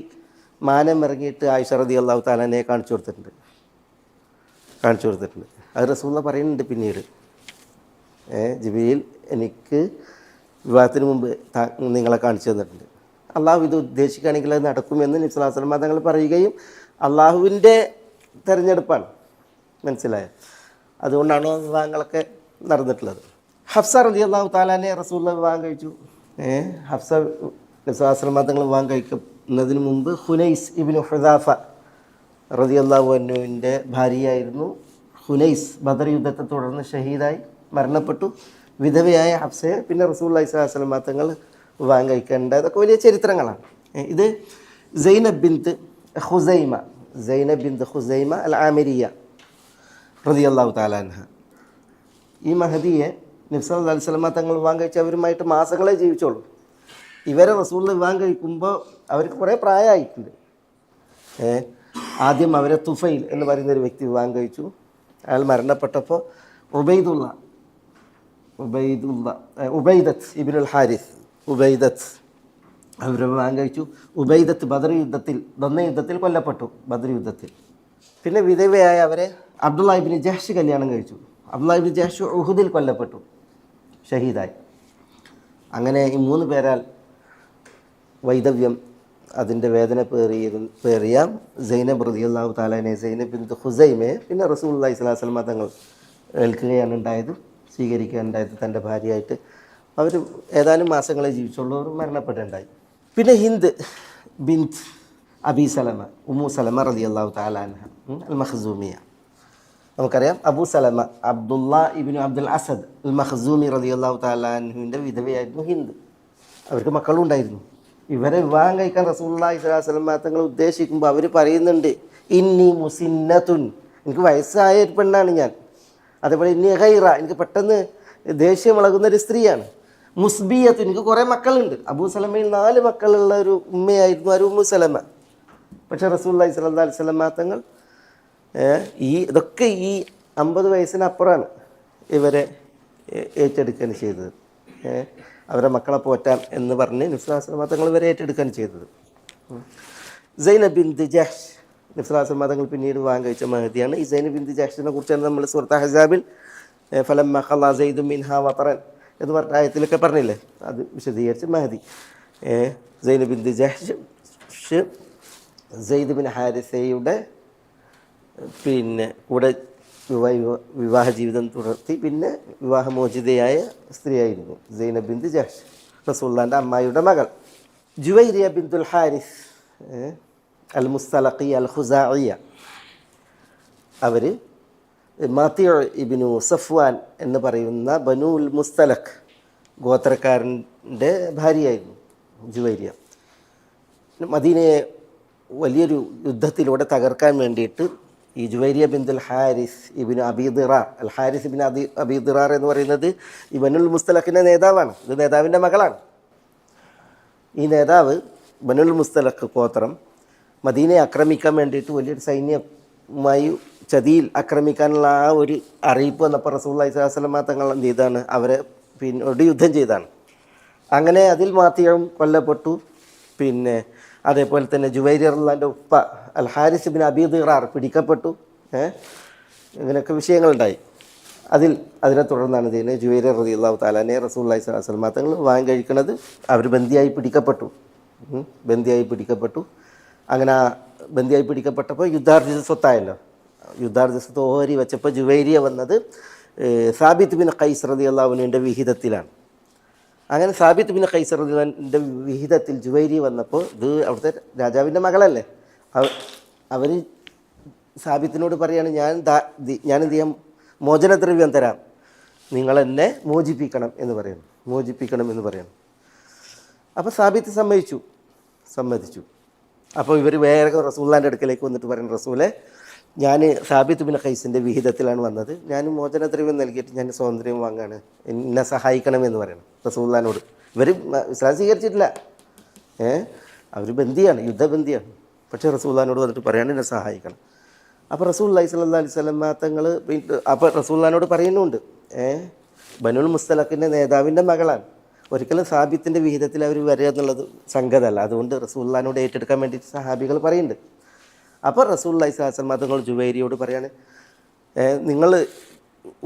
മാനം ഇറങ്ങിയിട്ട് ആയിഷ റളിയല്ലാഹു തആലയെ കാണിച്ചു കൊടുത്തിട്ടുണ്ട്. അത് റസൂലുള്ളാഹി പറയുന്നുണ്ട് പിന്നീട്. ജിബ്രീൽ എനിക്ക് വിവാഹത്തിന് മുമ്പ് നിങ്ങളെ കാണിച്ചു തന്നിട്ടുണ്ട്. അള്ളാഹു ഇത് ഉദ്ദേശിക്കുകയാണെങ്കിൽ അത് നടക്കുമെന്ന് നബി സല്ലല്ലാഹു അലൈഹി വസല്ലം തങ്ങൾ പറയുകയും അള്ളാഹുവിൻ്റെ തിരഞ്ഞെടുപ്പാണ്. മനസ്സിലായോ? അതുകൊണ്ടാണ് വിവാഹങ്ങളൊക്കെ നടന്നിട്ടുള്ളത്. ഹഫ്സ റളിയല്ലാഹു തആലയെ റസൂലുള്ളാഹി വിവാഹം കഴിച്ചു. ഹഫ്സ നബി സല്ലല്ലാഹു അലൈഹി വസല്ലം തങ്ങൾ വിവാഹം കഴിക്കുന്നതിന് മുമ്പ് ഹുനൈസ് ഇബ്നു ഹുദാഫ റളിയല്ലാഹു അൻഹുവിൻ്റെ ഭാര്യയായിരുന്നു. ഹുനൈസ് ബദർ യുദ്ധത്തെ തുടർന്ന് ഷഹീദായി മരണപ്പെട്ടു. വിധവയായ ഹഫ്സയെ പിന്നെ റസൂലുള്ളാഹി സ്വല്ലല്ലാഹു അലൈഹി വസല്ലം തങ്ങൾ വിവാഹം കഴിക്കേണ്ട, ഇതൊക്കെ വലിയ ചരിത്രങ്ങളാണ്. ഇത് സൈനബ് ബിൻത്ത് ഖുസൈമ അൽ ആമിരിയ റളിയല്ലാഹു തആല അൻഹ. ഈ മഹദിയെ നബി സല്ലല്ലാഹു അലൈഹി വസല്ലം തങ്ങൾ വിവാഹം കഴിച്ച് അവരുമായിട്ട് മാസങ്ങളെ ജീവിച്ചോളൂ. ഇവരെ റസൂലുള്ളാഹി വിവാഹം കഴിക്കുമ്പോൾ അവർക്ക് കുറേ പ്രായമായിട്ടുണ്ട്. ആദ്യം അവരെ തുഫൈൽ എന്ന് പറയുന്നൊരു വ്യക്തി വിവാഹം കഴിച്ചു. അയാൾ മരണപ്പെട്ടപ്പോൾ ഉബൈദത്ത് ഇബ്നുൽ ഹാരിസ് അവരെ വിവാഹം കഴിച്ചു. ഉബൈദത്ത് ബദർ യുദ്ധത്തിൽ കൊല്ലപ്പെട്ടു. ബദർ യുദ്ധത്തിൽ പിന്നെ വിധവയായ അവരെ അബ്ദുള്ള ഇബ്നു ജഹ്ഷ് കല്യാണം കഴിച്ചു. അബ്ദുള്ള ഇബ്നു ജഹ്ഷ് ഉഹുദിൽ കൊല്ലപ്പെട്ടു, ഷഹീദായി. അങ്ങനെ ഈ 3 പേരാൽ വൈദവ്യം അതിൻ്റെ വേദന പേറിയ സൈനബ് റളിയല്ലാഹു തആലയെ സൈനബ് ബിൻത് ഖുസൈമയെ പിന്നെ റസൂലുള്ളാഹി സ്വല്ലല്ലാഹു അലൈഹി വസല്ലം തങ്ങൾ ഏൽക്കുകയാണ് ഉണ്ടായത്, സ്വീകരിക്കുകയുണ്ടായത് തൻ്റെ ഭാര്യയായിട്ട്. അവർ ഏതാനും മാസങ്ങളെ ജീവിച്ചുള്ളൂ, അവർ മരണപ്പെട്ടുണ്ടായി. പിന്നെ ഹിന്ദ് ബിൻത് അബി സലമ, ഉമ്മു സലമ റളിയല്ലാഹു തആല അൻഹ അൽ മഖ്സൂമിയ. നമുക്കറിയാം അബൂ സലമ അബ്ദുള്ള ഇബ്നു അബ്ദുൽ അസദ് അൽ മഖ്സൂമി റളിയല്ലാഹു തആല അൻഹുവിൻ്റെ വിധവയായിരുന്നു ഹിന്ദ്. അവർക്ക് മക്കളുണ്ടായിരുന്നു. ഇവരെ വിവാഹം കഴിക്കാൻ റസൂലുള്ളാഹി സ്വല്ലല്ലാഹു അലൈഹി വസല്ലം തങ്ങൾ ഉദ്ദേശിക്കുമ്പോൾ അവർ പറയുന്നുണ്ട്, ഇന്നി മുസിന്നത്തുൻ, എനിക്ക് വയസ്സായ ഒരു പെണ്ണാണ് ഞാൻ. അതേപോലെ ഇന്നി ഗൈറ, എനിക്ക് പെട്ടെന്ന് ദേഷ്യം ഇളകുന്ന ഒരു സ്ത്രീയാണ്. മുസ്ബിയത്ത്, എനിക്ക് കുറേ മക്കളുണ്ട്. അബൂ സലമയിൽ 4 മക്കളുള്ള ഒരു ഉമ്മയായിരുന്നു ഒരു ഉമ്മു സലമ. പക്ഷേ റസൂലുള്ളാഹി സ്വല്ലല്ലാഹു അലൈഹി വസല്ലം തങ്ങൾ ഇതൊക്കെ ഈ 50 വയസ്സിനപ്പുറമാണ് ഇവരെ ഏറ്റെടുക്കുകയാണ് ചെയ്തത്. അവരെ മക്കളെ പോറ്റാൻ എന്ന് പറഞ്ഞ് നബി സ്വല്ലല്ലാഹു അലൈഹി വസല്ലം തങ്ങൾ ഇവരെ ഏറ്റെടുക്കുകയാണ് ചെയ്തത്. സൈനബ് ബിൻത് ജഹ്ഷ്, നബി സ്വല്ലല്ലാഹു അലൈഹി വസല്ലം തങ്ങൾ പിന്നീട് വിവാഹം കഴിച്ച മഹദിയാണ്. ഈ സൈനബ് ബിൻത് ജഹ്ഷിനെ കുറിച്ചാണ് നമ്മൾ സൂറത്ത് അഹ്സാബിൽ ഫലമ്മ ഖളാ സൈദും മിൻഹാ വതറൻ എന്ന് പറഞ്ഞ ആയത്തിലൊക്കെ പറഞ്ഞില്ലേ, അത് വിശദീകരിച്ച് മഹദി. സൈനബ് ബിൻത് ജഹ്ഷ് സെയ്ദ് ബിൻ ഹാരിസയുടെ പിന്നെ കൂടെ വിവാഹ ജീവിതം തുടർത്തി പിന്നെ വിവാഹമോചിതയായ സ്ത്രീയായിരുന്നു സൈനബ് ബിൻത് ജഹ്ഷ്, റസൂലുള്ളാഹിൻ്റെ അമ്മായിയുടെ മകൾ. ജുവൈരിയ ബിൻതുൽ ഹാരിസ് അൽ മുസ്തലഖി അൽ ഖുസാഇയ, അവർ മാത്തിയ ഇബ്നു സഫ്വാൻ എന്ന് പറയുന്ന ബനുൽ മുസ്തലഖ് ഗോത്രക്കാരൻ്റെ ഭാര്യയായിരുന്നു ജുവൈരിയ. മദീനയെ വലിയൊരു യുദ്ധത്തിലൂടെ തകർക്കാൻ വേണ്ടിയിട്ട് ഈ ജുവൈരിയ ബിൻതുൽ ഹാരിസ് ഇബ്നു അബീ ദിറാർ, അൽ ഹാരിസ് ഇബ്നു അബീ ദിറാർ എന്ന് പറയുന്നത് ഈ ബനുൽ മുസ്തലഖിൻ്റെ നേതാവാണ്. ഇത് നേതാവിൻ്റെ മകളാണ്. ഈ നേതാവ് ബനുൽ മുസ്തലഖ് ഗോത്രം മദീനയെ ആക്രമിക്കാൻ വേണ്ടിയിട്ട് വലിയൊരു സൈന്യവുമായി ചതിയിൽ ആക്രമിക്കാനുള്ള ആ ഒരു അറിയിപ്പ് വന്നപ്പോൾ റസൂലുള്ളാഹി സ്വല്ലല്ലാഹു അലൈഹി വസല്ലം തങ്ങൾ എന്ത് ചെയ്താണ്, അവരെ പിന്നോട് യുദ്ധം ചെയ്താണ്. അങ്ങനെ അതിൽ മാത്തിയും കൊല്ലപ്പെട്ടു. പിന്നെ അതേപോലെ തന്നെ ജുവൈരിയ റളിയല്ലാഹുവിൻ്റെ ഉപ്പ അൽ ഹാരിസ് ഇബ്നു അബീ ദിറാർ പിടിക്കപ്പെട്ടു. ഇങ്ങനെയൊക്കെ വിഷയങ്ങളുണ്ടായി. അതിനെ തുടർന്നാണ് ഇതിനെ ജുവൈരിയ റളിയല്ലാഹു തആലയെ റസൂലുള്ളാഹി സ്വല്ലല്ലാഹു അലൈഹി വസല്ലം തങ്ങൾ വിവാഹം കഴിക്കുന്നത്. അവർ ബന്ദിയായി പിടിക്കപ്പെട്ടു. അങ്ങനെ ബന്ദിയായി പിടിക്കപ്പെട്ടപ്പോൾ യുദ്ധാർജിത സ്വത്തായല്ലോ. യുദ്ധാർജിത സ്വത്ത് ഓഹരി വെച്ചപ്പോൾ ജുവൈരിയ വന്നത് സാബിത്ത് ബിൻ ഖൈസ് റളിയല്ലാഹു അൻഹുവിൻ്റെ വിഹിതത്തിലാണ്. അങ്ങനെ സാബിത്ത് ബിൻ ഖൈസ് റളിയല്ലാഹുവിൻ്റെ വിഹിതത്തിൽ ജുവൈരിയ വന്നപ്പോൾ, ഇത് അവിടുത്തെ രാജാവിൻ്റെ മകളല്ലേ, അവർ സാബിത്തിനോട് പറയാണ്, ഞാൻ എന്ത് ചെയ്യാം, മോചനദ്രവ്യം തരാം, നിങ്ങളെന്നെ മോചിപ്പിക്കണം എന്ന് പറയുന്നു. അപ്പോൾ സാബിത്ത് സമ്മതിച്ചു. അപ്പോൾ ഇവർ വേറെ റസൂലുള്ളാഹിൻ്റെ അടുക്കലേക്ക് വന്നിട്ട് പറയുന്നു, റസൂലെ, ഞാൻ സാബിത്ത് ബിൻ ഖൈസിൻ്റെ വിഹിതത്തിലാണ് വന്നത്, ഞാൻ മോചനദ്രവ്യം നൽകിയിട്ട് ഞാൻ സ്വാതന്ത്ര്യം വാങ്ങാണ്, എന്നെ സഹായിക്കണമെന്ന് പറയണം റസൂലുള്ളാഹിനോട്. ഇവർ ഇസ്ലാം സ്വീകരിച്ചിട്ടില്ല, അവർ ബന്ദിയാണ്, യുദ്ധബന്ദിയാണ്. പക്ഷേ റസൂലുള്ളാഹിനോട് വന്നിട്ട് പറയാണ് എന്നെ സഹായിക്കണം. അപ്പോൾ റസൂലുള്ളാഹി സ്വല്ലല്ലാഹു അലൈഹി വസല്ലം തങ്ങൾ അപ്പോൾ റസൂലുള്ളാഹിനോട് പറയുന്നുണ്ട്, ബനുൽ മുസ്തലഖിൻ്റെ നേതാവിൻ്റെ മകളാണ്, ഒരിക്കലും സാബിത്തിൻ്റെ വിഹിതത്തിൽ അവർ വരിക എന്നുള്ളത് സംഗതമല്ല. അതുകൊണ്ട് റസൂലുള്ളാഹിനോട് ഏറ്റെടുക്കാൻ വേണ്ടിയിട്ട് സഹാബികൾ പറയുന്നുണ്ട്. അപ്പോൾ റസൂലുള്ളാഹി സ്വല്ലല്ലാഹു അലൈഹി വസല്ലം തങ്ങൾ ജുവൈരിയോട് പറയാണ്, നിങ്ങൾ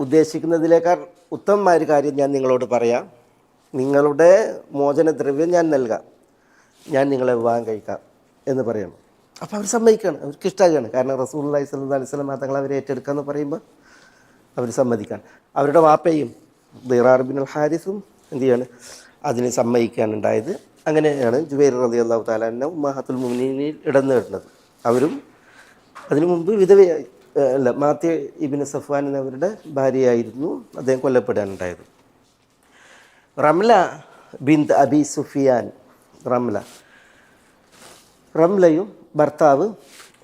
ഉദ്ദേശിക്കുന്നതിലേക്കാൾ ഉത്തമമായ ഒരു കാര്യം ഞാൻ നിങ്ങളോട് പറയാം, നിങ്ങളുടെ മോചനദ്രവ്യം ഞാൻ നൽകാം, ഞാൻ നിങ്ങളെ വിവാഹം കഴിക്കാം എന്ന് പറയണം. അപ്പോൾ അവർ സമ്മതിക്കുകയാണ്, അവർക്ക് ഇഷ്ടമാകുകയാണ്. കാരണം റസൂലുള്ളാഹി സ്വല്ലല്ലാഹു അലൈഹി വസല്ലം തങ്ങൾ അവരെ ഏറ്റെടുക്കാമെന്ന് പറയുമ്പോൾ അവർ സമ്മതിക്കാൻ. അവരുടെ വാപ്പയും ദിറാർ ബിൻ അൽ ഹാരിസും എന്ത് ചെയ്യാണ്, അതിന് സമ്മതിക്കാനുണ്ടായത്. അങ്ങനെയാണ് ജുവൈരിയ റളിയല്ലാഹു തആല അൻഹ ഉമ്മഹാത്തുൽ മുഅ്മിനീനിൽ ഇടം നേടുന്നത്. അവരും അതിനു മുമ്പ് വിധവയായി മാത്തിയ ഇബ്നു സഫ്വാൻ എന്നവരുടെ ഭാര്യയായിരുന്നു. അദ്ദേഹം കൊല്ലപ്പെടാനുണ്ടായത്. റംല ബിൻത് അബി സുഫിയാൻ, റംലയും ഭർത്താവ്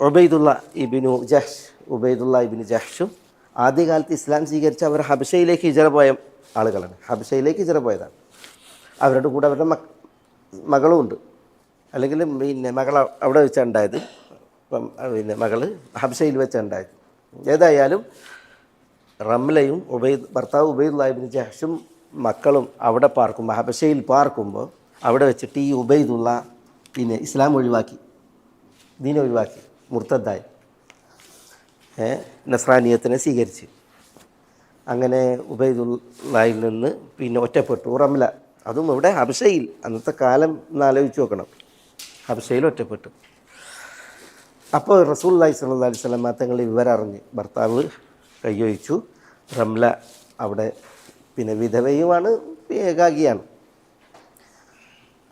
ഉബൈദുള്ള ഇബ്നു ജഹ്ഷും ആദ്യകാലത്ത് ഇസ്ലാം സ്വീകരിച്ച് അവർ ഹബശയിലേക്ക് ഹിജറ പോയ ആളുകളാണ്. ഹബശയിലേക്ക് ഹിജറ പോയതാണ്. അവരുടെ കൂടെ അവരുടെ മകളും ഉണ്ട്. അല്ലെങ്കിൽ പിന്നെ മകൾ അവിടെ വെച്ചാണ് ഉണ്ടായത്. പിന്നെ മകൾ ഹബശയിൽ വെച്ചാണ് ഉണ്ടായത്. ഏതായാലും റംലയും ഭർത്താവ് ഉബൈദുള്ള ഇബ്നു ജഹ്ഷും മക്കളും അവിടെ പാർക്കുമ്പോൾ, ഹബശയിൽ പാർക്കുമ്പോൾ അവിടെ വെച്ചിട്ട് ഈ ഉബൈദുള്ള പിന്നെ ഇസ്ലാം ഒഴിവാക്കി, ദീൻ ഒഴിവാക്കി, മുർത്തദ്ദായി, നസ്രാനിയത്തിനെ സ്വീകരിച്ച്. അങ്ങനെ ഉബൈദുള്ളയിൽ നിന്ന് പിന്നെ ഒറ്റപ്പെട്ടു റംല. അതും ഇവിടെ ഹബശയിൽ, അന്നത്തെ കാലം ഒന്ന് ആലോചിച്ച് നോക്കണം. ഹബശയിൽ ഒറ്റപ്പെട്ടു. അപ്പോൾ റസൂലുള്ളാഹി സ്വല്ലല്ലാഹു അലൈഹി വസല്ലം തങ്ങൾ ഇവരറിഞ്ഞ് ഭർത്താവ് കൈയൊഴിച്ചു. റംല അവിടെ പിന്നെ വിധവയുമാണ്, ഏകാഗിയാണ്.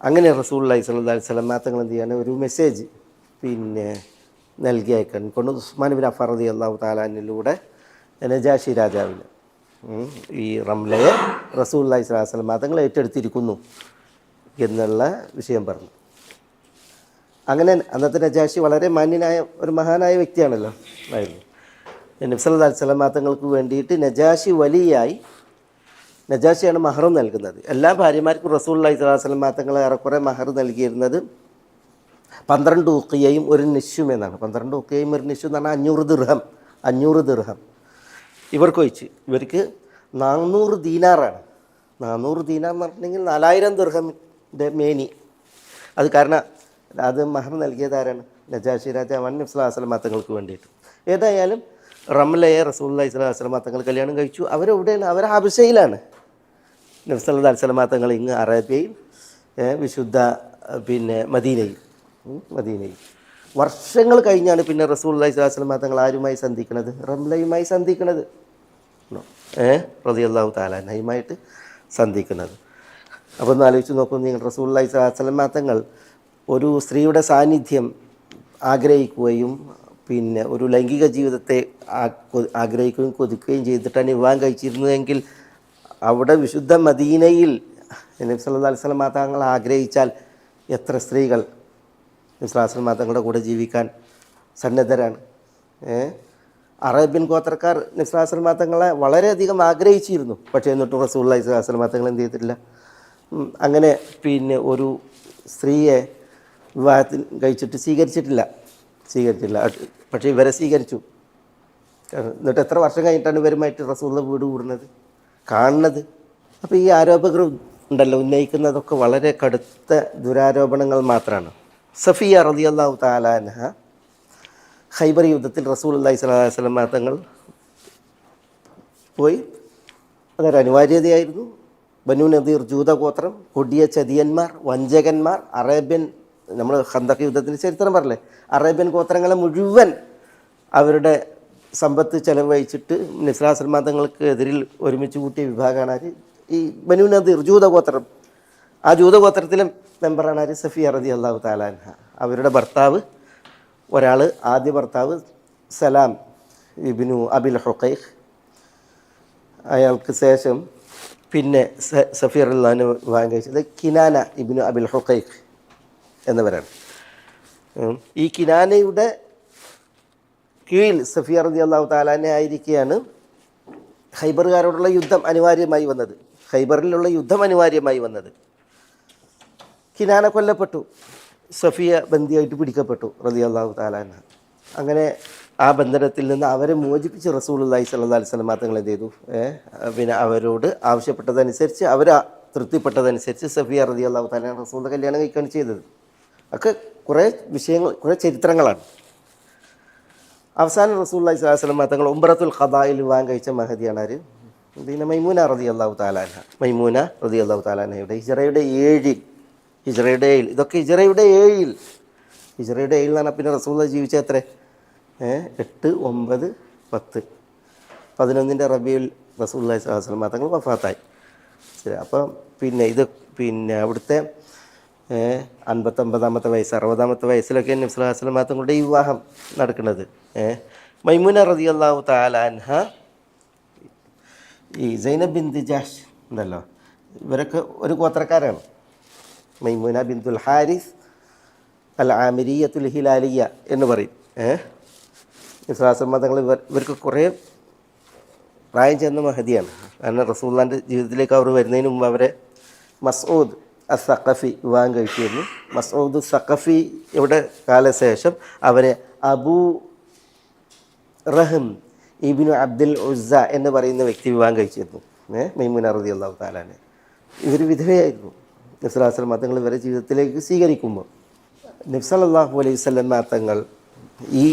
അങ്ങനെ റസൂലുള്ളാഹി സ്വല്ലല്ലാഹു അലൈഹി വസല്ലം തങ്ങൾ എന്ത് ചെയ്യാണ്, ഒരു മെസ്സേജ് പിന്നെ നൽകി അയക്കാൻ കൊണ്ട് ഉസ്മാൻ ബിൻ അഫ്ഫാൻ റളിയല്ലാഹു തആല അൻഹുവിലൂടെ നജാഷി രാജാവിന് ഈ റംലയെ റസൂലുള്ളാഹി സ്വല്ലല്ലാഹു അലൈഹി വസല്ലം തങ്ങൾ ഏറ്റെടുത്തിരിക്കുന്നു എന്നുള്ള വിഷയം പറഞ്ഞു. അങ്ങനെ അന്നത്തെ നജാഷി വളരെ മാന്യനായ ഒരു മഹാനായ വ്യക്തിയാണല്ലോ ആയിരുന്നു. നബി സല്ലല്ലാഹു അലൈഹി വസല്ലം തങ്ങൾക്ക് വേണ്ടിയിട്ട് നജാഷി വലിയായി, നജാഷിയാണ് മഹറും നൽകുന്നത്. എല്ലാ ഭാര്യമാർക്കും റസൂലുള്ളാഹി സ്വല്ലല്ലാഹു അലൈഹി വസല്ലം തങ്ങൾ ഏറെക്കുറെ മഹർ നൽകിയിരുന്നത് 12 ഉഖിയയും ഒരു നിശ്യും എന്നാണ്. 12 ഉഖിയയും ഒരു നിശ്യം എന്ന് പറഞ്ഞാൽ 500 ദിർഹം ഇവർക്ക് ഒഴിച്ച്. ഇവർക്ക് 400 ദീനാറാണ്. 400 ദീനാർ എന്ന് പറഞ്ഞിട്ടുണ്ടെങ്കിൽ 4000 ദിർഹമിൻ്റെ മേനി. അത് കാരണം അത് മഹർ നൽകിയത് ആരാണ്? നജാഷി രാജാവാണ് നബി സല്ലല്ലാഹു അലൈഹി വസല്ലം തങ്ങൾക്ക് വേണ്ടിയിട്ട്. ഏതായാലും റംലയെ റസൂലുള്ളാഹി സ്വല്ലല്ലാഹു അലൈഹി വസല്ലം തങ്ങൾ കല്യാണം കഴിച്ചു. അവരെവിടെയാണ്? അവർ ഹബശയിലാണ്. നബി സല്ലല്ലാഹു അലൈഹി വസല്ലം തങ്ങൾ ഇങ്ങ് അറേബ്യയിൽ, വിശുദ്ധ പിന്നെ മദീനയിൽ. വർഷങ്ങൾ കഴിഞ്ഞാണ് പിന്നെ റസൂലുള്ളാഹി സ്വല്ലല്ലാഹു അലൈഹി വസല്ലം തങ്ങൾ ആരുമായി സന്ധിക്കുന്നത്? റംലയുമായി സന്ധിക്കുന്നത്. റളിയല്ലാഹു തആല അൻഹയുമായിട്ട് സന്ധിക്കുന്നത്. അപ്പോൾ ഒന്ന് ആലോചിച്ച് നോക്കൂ നിങ്ങൾ. റസൂലുള്ളാഹി സ്വല്ലല്ലാഹു അലൈഹി വസല്ലം തങ്ങൾ ഒരു സ്ത്രീയുടെ സാന്നിധ്യം ആഗ്രഹിക്കുകയും പിന്നെ ഒരു ലൈംഗിക ജീവിതത്തെ ആഗ്രഹിക്കുകയും കൊതിക്കുകയും ചെയ്തിട്ടാണ് വിവാഹം കഴിച്ചിരുന്നതെങ്കിൽ അവിടെ വിശുദ്ധ മദീനയിൽ നബി സല്ലല്ലാഹു അലൈഹി വസല്ലം തങ്ങൾ ആഗ്രഹിച്ചാൽ എത്ര സ്ത്രീകൾ നബി സല്ലല്ലാഹു അലൈഹി വസല്ലം തങ്ങളുടെ കൂടെ ജീവിക്കാൻ സന്നദ്ധരാണ്? അറേബ്യൻ ഗോത്രക്കാർ നബി സല്ലല്ലാഹു അലൈഹി വസല്ലം തങ്ങളെ വളരെയധികം ആഗ്രഹിച്ചിരുന്നു. പക്ഷേ എന്നിട്ടും റസൂലുള്ളാഹി സ്വല്ലല്ലാഹു അലൈഹി വസല്ലം തങ്ങൾ എന്ത് ചെയ്തിട്ടില്ല? അങ്ങനെ പിന്നെ ഒരു സ്ത്രീയെ വിവാഹത്തിൽ കഴിച്ചിട്ട് സ്വീകരിച്ചിട്ടില്ല. പക്ഷേ ഇവരെ സ്വീകരിച്ചു. എന്നിട്ട് എത്ര വർഷം കഴിഞ്ഞിട്ടാണ് ഇവരുമായിട്ട് റസൂലുള്ള വീട് കൂടുന്നത്, കാണുന്നത്? അപ്പോൾ ഈ ആരോപകർ ഉണ്ടല്ലോ ഉന്നയിക്കുന്നതൊക്കെ വളരെ കടുത്ത ദുരാരോപണങ്ങൾ മാത്രമാണ്. സഫിയ റളിയല്ലാഹു തആല അൻഹ ഖൈബർ യുദ്ധത്തിൽ റസൂലുള്ളാഹി സ്വല്ലല്ലാഹു അലൈഹി വസല്ലം തങ്ങൾ പോയി. അതൊരു അനിവാര്യതയായിരുന്നു. ബനു നദീർ ജൂതഗോത്രം, കൊടിയ ചതിയന്മാർ, വഞ്ചകന്മാർ, അറേബ്യൻ, നമ്മൾ ഖന്തഖ് യുദ്ധത്തിൻ്റെ ചരിത്രം പറയല്ലേ, അറേബ്യൻ ഗോത്രങ്ങളെ മുഴുവൻ അവരുടെ സമ്പത്ത് ചെലവഴിച്ചിട്ട് നബി സല്ലല്ലാഹു അലൈഹി വസല്ലം തങ്ങൾക്ക് എതിരിൽ ഒരുമിച്ച് കൂട്ടിയ വിഭാഗമാണ് ആര്? ഈ ബനു നദീർ ജൂതഗോത്രം. ആ ജൂതഗോത്രത്തിലെ മെമ്പറാണ് ആര്? സഫിയ റളിയല്ലാഹു തആല അൻഹ. അവരുടെ ഭർത്താവ് ഒരാൾ, ആദ്യ ഭർത്താവ് സലാം ഇബ്നു അബിൽ ഹുഖൈഖ്. അയാൾക്ക് ശേഷം പിന്നെ സഫിയ റളിയല്ലാഹു അൻഹ വിവാഹം കഴിച്ചത് കിനാന ഇബ്നു അബിൽ ഹുഖൈഖ് എന്നവരാണ്. ഈ കിനാനയുടെ കീഴിൽ സഫിയ റളിയല്ലാഹു തആല അൻഹ ആയിരിക്കെയാണ് ഖൈബറുകാരോടുള്ള യുദ്ധം അനിവാര്യമായി വന്നത്. കിനാന കൊല്ലപ്പെട്ടു, സഫിയ ബന്ദിയായിട്ട് പിടിക്കപ്പെട്ടു റളിയല്ലാഹു തആല അൻഹ. അങ്ങനെ ആ ബന്ധനത്തിൽ നിന്ന് അവരെ മോചിപ്പിച്ച് റസൂലുള്ളാഹി സ്വല്ലല്ലാഹു അലൈഹി വസല്ലം തങ്ങൾ എന്ത് ചെയ്തു? പിന്നെ അവരോട് ആവശ്യപ്പെട്ടതനുസരിച്ച്, അവർ തൃപ്തിപ്പെട്ടതനുസരിച്ച് സഫിയ റളിയല്ലാഹു തആല റസൂലിൻ്റെ കല്യാണം കഴിക്കുകയാണ് ചെയ്തത്. ഒക്കെ കുറേ വിഷയങ്ങൾ, കുറേ ചരിത്രങ്ങളാണ്. അവസാനം റസൂലുള്ളാഹി സ്വല്ലല്ലാഹു അലൈഹി വസല്ലം തങ്ങൾ ഉംറത്തുൽ ഖദായിൽ വിവാഹം കഴിച്ച മഹദിയാണ് ആര്? പിന്നെ മൈമൂന റളിയല്ലാഹു തആല അൻഹ. മൈമൂന റളിയല്ലാഹു തആല അൻഹയുടെ ഹിജ്റയുടെ 7 ഇതൊക്കെ ഹിജ്റയുടെ 7 എന്ന് പറഞ്ഞാൽ പിന്നെ റസൂലുള്ളാഹി ജീവിച്ച എത്ര? 8, 9, 10, 11 റബീഉൽ റസൂലുള്ളാഹി സ്വല്ലല്ലാഹു അലൈഹി വസല്ലം തങ്ങൾ വഫാത്തായി. ശരി. അപ്പം പിന്നെ ഇത് പിന്നെ അവിടുത്തെ 59-ാമത്തെ വയസ്സ്, 60-ാമത്തെ വയസ്സിലൊക്കെ നബി സല്ലല്ലാഹു അലൈഹി വസല്ലം തങ്ങളുടെ ഈ വിവാഹം നടക്കുന്നത്. മൈമൂന റളിയല്ലാഹു തആല അൻഹ, ഈ സൈനബ് ബിൻത് ജഹ്ഷ് ഉണ്ടല്ലോ, ഇവരൊക്കെ ഒരു ഗോത്രക്കാരാണ്. മൈമൂന ബിൻതുൽ ഹാരിസ് അൽ ആമിരിയത്തുൽ ഹിലാലിയ എന്ന് പറയും. നബി സല്ലല്ലാഹു അലൈഹി വസല്ലം തങ്ങൾ ഇവർക്ക് കുറേ പ്രായം ചെന്ന മഹദിയാണ്. കാരണം റസൂലുള്ളാഹിൻ്റെ ജീവിതത്തിലേക്ക് അവർ വരുന്നതിന് മുമ്പ് അവരെ മസ്ഊദ് അസ്സഖഫി വിവാഹം കഴിച്ചിരുന്നു. മസ്ഊദ് സഖഫിയുടെ കാലശേഷം അവരെ അബൂ റഹം ഇബ്നു അബ്ദുൽ ഉസ്സ എന്ന് പറയുന്ന വ്യക്തി വിവാഹം കഴിച്ചിരുന്നു. മൈമൂന റളിയല്ലാഹു തആല അൻഹ. ഇവർ വിധവയായിരുന്നു. നബി സല്ലല്ലാഹു അലൈഹി വസല്ലം തങ്ങൾ ഇവരെ ജീവിതത്തിലേക്ക് സ്വീകരിക്കുമ്പോൾ നബി സല്ലല്ലാഹു അലൈഹി വസല്ലം തങ്ങൾ ഈ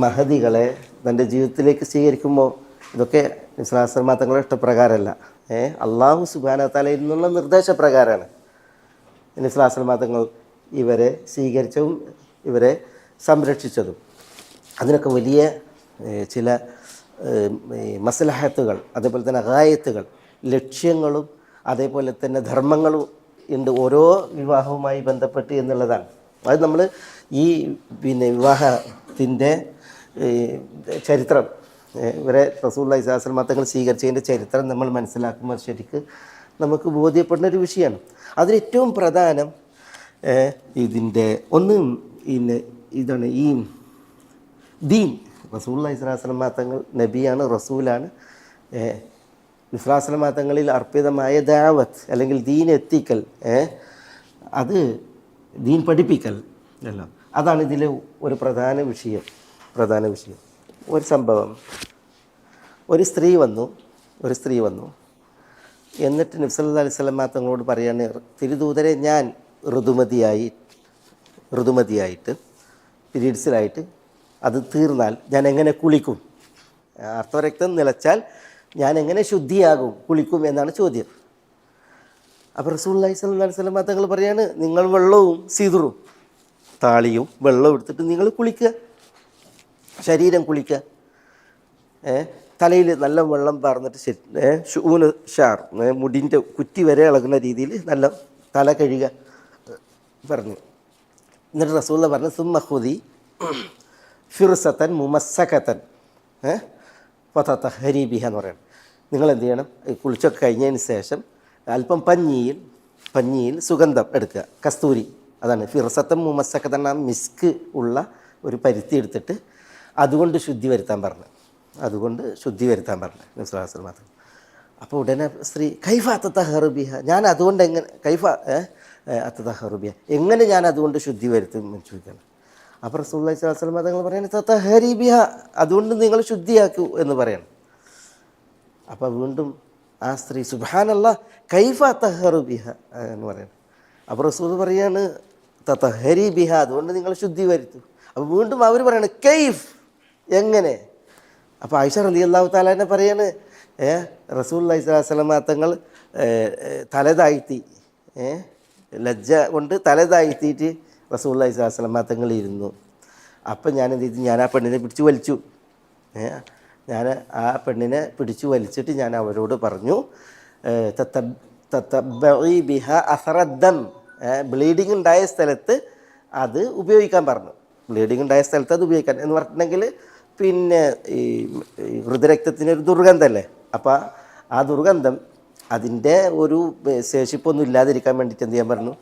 മഹദികളെ തൻ്റെ ജീവിതത്തിലേക്ക് സ്വീകരിക്കുമ്പോൾ ഇതൊക്കെ നബി സല്ലല്ലാഹു അലൈഹി വസല്ലം തങ്ങളുടെ ഇഷ്ടപ്രകാരമല്ല, അല്ലാഹു സുബ്ഹാനഹു വ തആലയിൽ നിന്നുള്ള നിർദ്ദേശപ്രകാരമാണ്. നബി സല്ലല്ലാഹു അലൈഹി വസല്ലം തങ്ങൾ ഇവരെ സ്വീകരിച്ചതും ഇവരെ സംരക്ഷിച്ചതും. അതിനൊക്കെ വലിയ ചില മസ്ലഹത്തുകൾ, അതേപോലെ തന്നെ ഗായത്തുകൾ, ലക്ഷ്യങ്ങളും അതേപോലെ തന്നെ ധർമ്മങ്ങളും ഉണ്ട് ഓരോ വിവാഹവുമായി ബന്ധപ്പെട്ട് എന്നുള്ളതാണ്. അത് നമ്മൾ ഈ വിവാഹത്തിൻ്റെ ചരിത്രം, ഇവരെ റസൂലുള്ളാഹി സ്വല്ലല്ലാഹു അലൈഹി വസല്ലം തങ്ങൾ സ്വീകരിച്ചതിൻ്റെ ചരിത്രം നമ്മൾ മനസ്സിലാക്കുമ്പോൾ ശരിക്ക് നമുക്ക് ബോധ്യപ്പെടുന്ന ഒരു വിഷയമാണ്. അതിലേറ്റവും പ്രധാനം ഇതിൻ്റെ ഒന്ന് ഇതാണ് ഈ ദീൻ. റസൂലുള്ളാഹി സ്വല്ലല്ലാഹു അലൈഹി വസല്ലം തങ്ങൾ നബിയാണ്, റസൂലാണ്. വിശ്വാസ മതങ്ങളിൽ അർപ്പിതമായ ദഅവത്ത് അല്ലെങ്കിൽ ദീൻ എത്തിക്കൽ, അത് ദീൻ പഠിപ്പിക്കൽ എല്ലാം, അതാണ് ഇതിലെ ഒരു പ്രധാന വിഷയം. ഒരു സംഭവം, ഒരു സ്ത്രീ വന്നു എന്നിട്ട് നബി സല്ലല്ലാഹു അലൈഹി വസല്ലം തങ്ങളോട് പറയാണ്, തിരുദൂതരെ, ഞാൻ ഋതുമതിയായിട്ട് പീരീഡ്സിലായിട്ട് അത് തീർന്നാൽ ഞാൻ എങ്ങനെ കുളിക്കും? ആർത്തവരക്തം നിലച്ചാൽ ഞാൻ എങ്ങനെ ശുദ്ധിയാകും, കുളിക്കും എന്നാണ് ചോദ്യം. അപ്പോൾ റസൂലുള്ളാഹി സ്വല്ലല്ലാഹു അലൈഹി വസല്ലം തങ്ങൾ പറയാണ്, നിങ്ങൾ വെള്ളവും സീദറും താളിയും വെള്ളവും എടുത്തിട്ട് നിങ്ങൾ കുളിക്കുക, ശരീരം കുളിക്കുക. തലയിൽ നല്ല വെള്ളം പാർന്നിട്ട് ഷൂന് ഷാർ, മുടിൻ്റെ കുറ്റി വരെ ഇളകുന്ന രീതിയിൽ നല്ല തല കഴുകുക പറഞ്ഞു. എന്നിട്ട് റസൂലുള്ളാഹി പറഞ്ഞു, സുമ്മ ഖുദി ഫിർസത്തൻ മുമസ്സകത്തൻ ഫതതഹരി ബിഹ എന്ന് പറയണം. നിങ്ങൾ എന്ത് ചെയ്യണം? കുളിച്ചൊക്കെ കഴിഞ്ഞതിന് ശേഷം അല്പം പഞ്ഞിയിൽ സുഗന്ധം എടുക്കുക, കസ്തൂരി, അതാണ് ഫിർസത്തൻ മുമസ്സകത്തൻ, ആ മിസ്ക് ഉള്ള ഒരു പരുത്തി എടുത്തിട്ട് അതുകൊണ്ട് ശുദ്ധി വരുത്താൻ പറഞ്ഞു നബി സല്ലല്ലാഹു അലൈഹി വസല്ലം. അപ്പോൾ ഉടനെ സ്ത്രീ, കൈഫ അത്തതഹറു ബിഹ, ഞാൻ അതുകൊണ്ട് എങ്ങനെ ഞാൻ അതുകൊണ്ട് ശുദ്ധി വരുത്തും എന്ന് ചോദിക്കണം. അപ്പോൾ റസൂലുള്ളാഹി സ്വല്ലല്ലാഹു അലൈഹി വസല്ലം തങ്ങൾ പറയുന്നത്, തതഹരി ബിഹ, അതുകൊണ്ട് നിങ്ങൾ ശുദ്ധിയാക്കൂ എന്ന് പറയണം. അപ്പോൾ വീണ്ടും ആ സ്ത്രീ, സുബ്ഹാനല്ലാഹ്, കൈഫ അത്തഹറു ബിഹ എന്ന് പറയണം. അപ്പോൾ റസൂൽ പറയാണ്, തതഹരി ബിഹ, അതുകൊണ്ട് നിങ്ങൾ ശുദ്ധി വരുത്തൂ. അപ്പോൾ വീണ്ടും അവർ പറയാണ്, കൈഫ്, എങ്ങനെ? അപ്പോൾ ആയിഷ റളിയല്ലാഹു തആല തന്നെ പറയാണ്, റസൂലുള്ളാഹി സ്വല്ലല്ലാഹു അലൈഹി വസല്ലം തങ്ങൾ തലതാഴ്ത്തി, ലജ്ജ കൊണ്ട് തലതാഴ്ത്തിയിട്ട് റസൂലുള്ളാഹി സ്വല്ലല്ലാഹു അലൈഹി വസല്ലം തങ്ങൾ ഇരുന്നു. അപ്പം ഞാൻ എന്ത് ചെയ്തു? ഞാൻ ആ പെണ്ണിനെ പിടിച്ചു വലിച്ചു. ഞാൻ ആ പെണ്ണിനെ പിടിച്ചു വലിച്ചിട്ട് ഞാൻ അവരോട് പറഞ്ഞു, തതബ്ബഇ ബിഹ അസറദ്ദം, ബ്ലീഡിങ് ഉണ്ടായ സ്ഥലത്ത് അത് ഉപയോഗിക്കാൻ പറഞ്ഞു. അത് ഉപയോഗിക്കാൻ എന്ന് പറഞ്ഞിട്ടുണ്ടെങ്കിൽ പിന്നെ ഈ ഋതുരക്തത്തിനൊരു ദുർഗന്ധമല്ലേ, അപ്പോൾ ആ ദുർഗന്ധം അതിൻ്റെ ഒരു ശേഷിപ്പൊന്നും ഇല്ലാതിരിക്കാൻ വേണ്ടിയിട്ട് എന്ത് ചെയ്യാൻ പറഞ്ഞു?